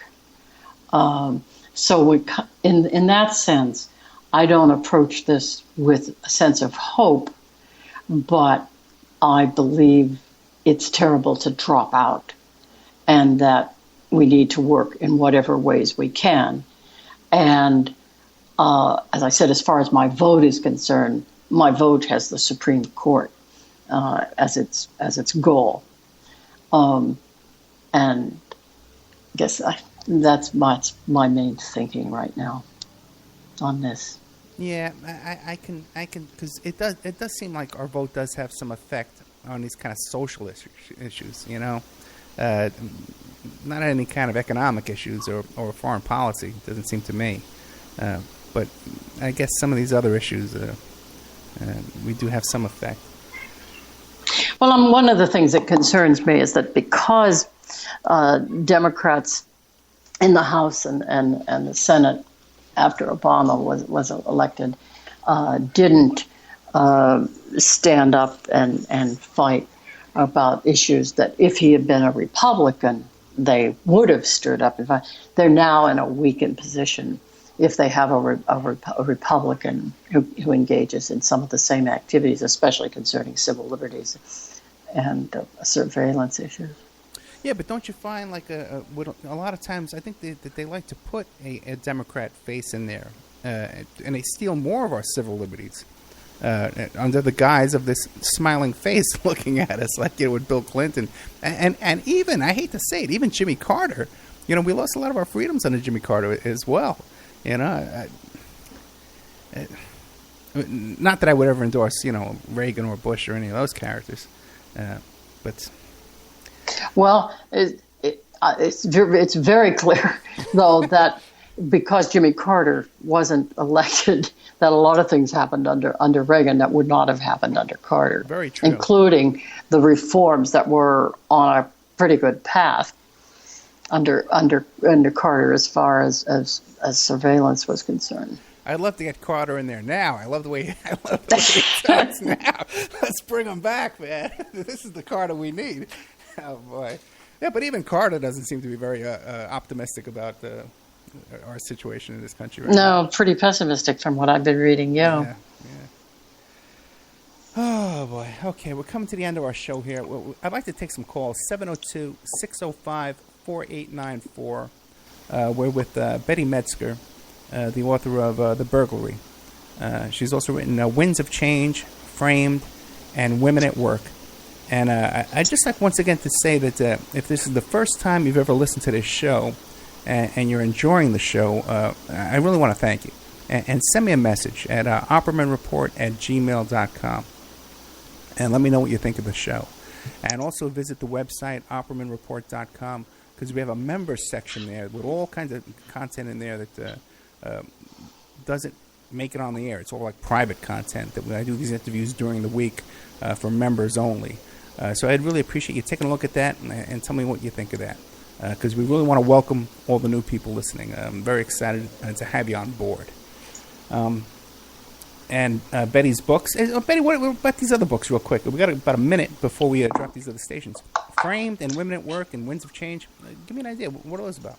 So in that sense, I don't approach this with a sense of hope, but I believe it's terrible to drop out, and that we need to work in whatever ways we can. And as I said, as far as my vote is concerned, my vote has the Supreme Court as its goal. And I guess that's my main thinking right now on this. Yeah, I can because it does seem like our vote does have some effect on these kind of social issues, you know. Not any kind of economic issues or foreign policy, doesn't seem to me. But I guess some of these other issues, we do have some effect. Well, one of the things that concerns me is that because Democrats in the House and the Senate after Obama was elected didn't stand up and fight about issues that if he had been a Republican, they would have stood up. In fact, they're now in a weakened position if they have a Republican who engages in some of the same activities, especially concerning civil liberties and surveillance issues. Yeah, but don't you find like a lot of times I think that they like to put a Democrat face in there, and they steal more of our civil liberties under the guise of this smiling face looking at us, like with Bill Clinton, and even, I hate to say it, even Jimmy Carter. You know, we lost a lot of our freedoms under Jimmy Carter as well. You know, not that I would ever endorse, Reagan or Bush or any of those characters, but. Well, it's very clear, though, that because Jimmy Carter wasn't elected, that a lot of things happened under Reagan that would not have happened under Carter. Very true. Including the reforms that were on a pretty good path under Carter as far as surveillance was concerned. I'd love to get Carter in there now. I love the way he talks now. Let's bring him back, man. This is the Carter we need. Oh, boy. Yeah, but even Carter doesn't seem to be very optimistic about our situation in this country right now. No, pretty pessimistic from what I've been reading, yeah. Oh, boy. Okay, we're coming to the end of our show here. I'd like to take some calls. 702-605-4894. We're with Betty Medsger, the author of The Burglary. She's also written Winds of Change, Framed, and Women at Work. And I'd just like once again to say that if this is the first time you've ever listened to this show and you're enjoying the show, I really want to thank you. And send me a message at oppermanreport@gmail.com and let me know what you think of the show. And also visit the website, oppermanreport.com, because we have a members section there with all kinds of content in there that doesn't make it on the air. It's all like private content that I do these interviews during the week for members only. So I'd really appreciate you taking a look at that and tell me what you think of that, because we really want to welcome all the new people listening. I'm very excited to have you on board. And Betty's books. Betty, what about these other books real quick? We got about a minute before we drop these other stations. Framed and Women at Work and Winds of Change. Give me an idea. What are those about?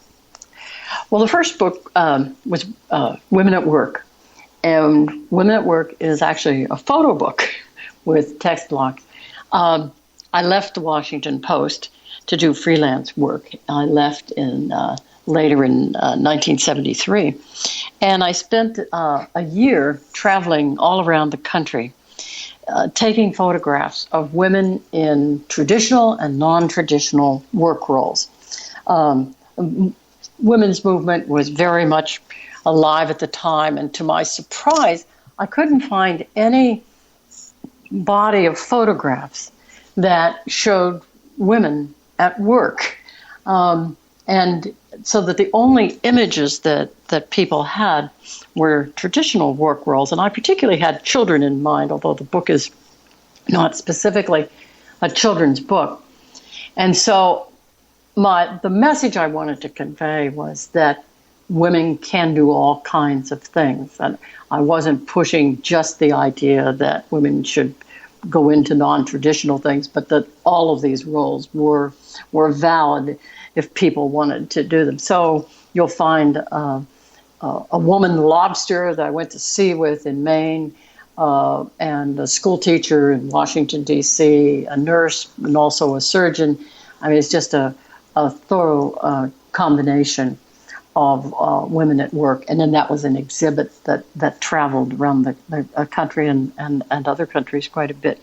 Well, the first book was Women at Work. And Women at Work is actually a photo book with text blocks. I left the Washington Post to do freelance work. I left later in 1973. And I spent a year traveling all around the country, taking photographs of women in traditional and non-traditional work roles. Women's movement was very much alive at the time, and to my surprise, I couldn't find any body of photographs that showed women at work. And so that the only images that people had were traditional work roles. And I particularly had children in mind, although the book is not specifically a children's book. And so the message I wanted to convey was that women can do all kinds of things. And I wasn't pushing just the idea that women should go into non-traditional things, but that all of these roles were valid if people wanted to do them. So you'll find a woman lobster that I went to sea with in Maine, and a school teacher in Washington, D.C., a nurse, and also a surgeon. I mean, it's just a thorough combination of women at work. And then that was an exhibit that traveled around the country and other countries quite a bit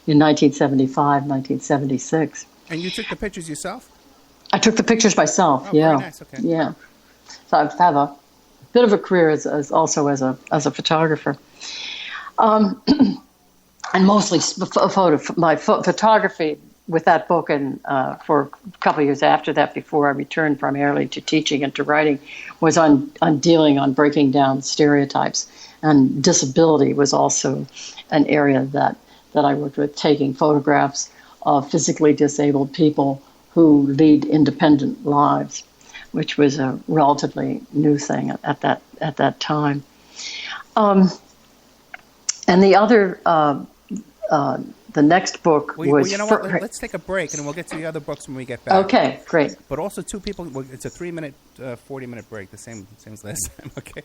in 1975, 1976. And you took the pictures yourself? I took the pictures myself. Oh, yeah, very nice. Okay. Yeah. So I have a bit of a career as a photographer, and mostly my photography with that book, and for a couple of years after that, before I returned primarily to teaching and to writing, was on breaking down stereotypes, and disability was also an area that I worked with, taking photographs of physically disabled people who lead independent lives, which was a relatively new thing at that time. And the other, the next book was... you know what? Let's take a break, and we'll get to the other books when we get back. Okay, great. But also two people... It's a 3-minute, 40-minute break, the same as last time, okay?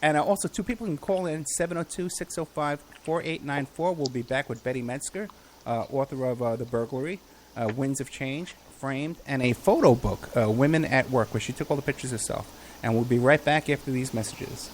And also two people can call in, 702-605-4894. We'll be back with Betty Medsger, author of The Burglary, Winds of Change, Framed, and a photo book, Women at Work, where she took all the pictures herself. And we'll be right back after these messages.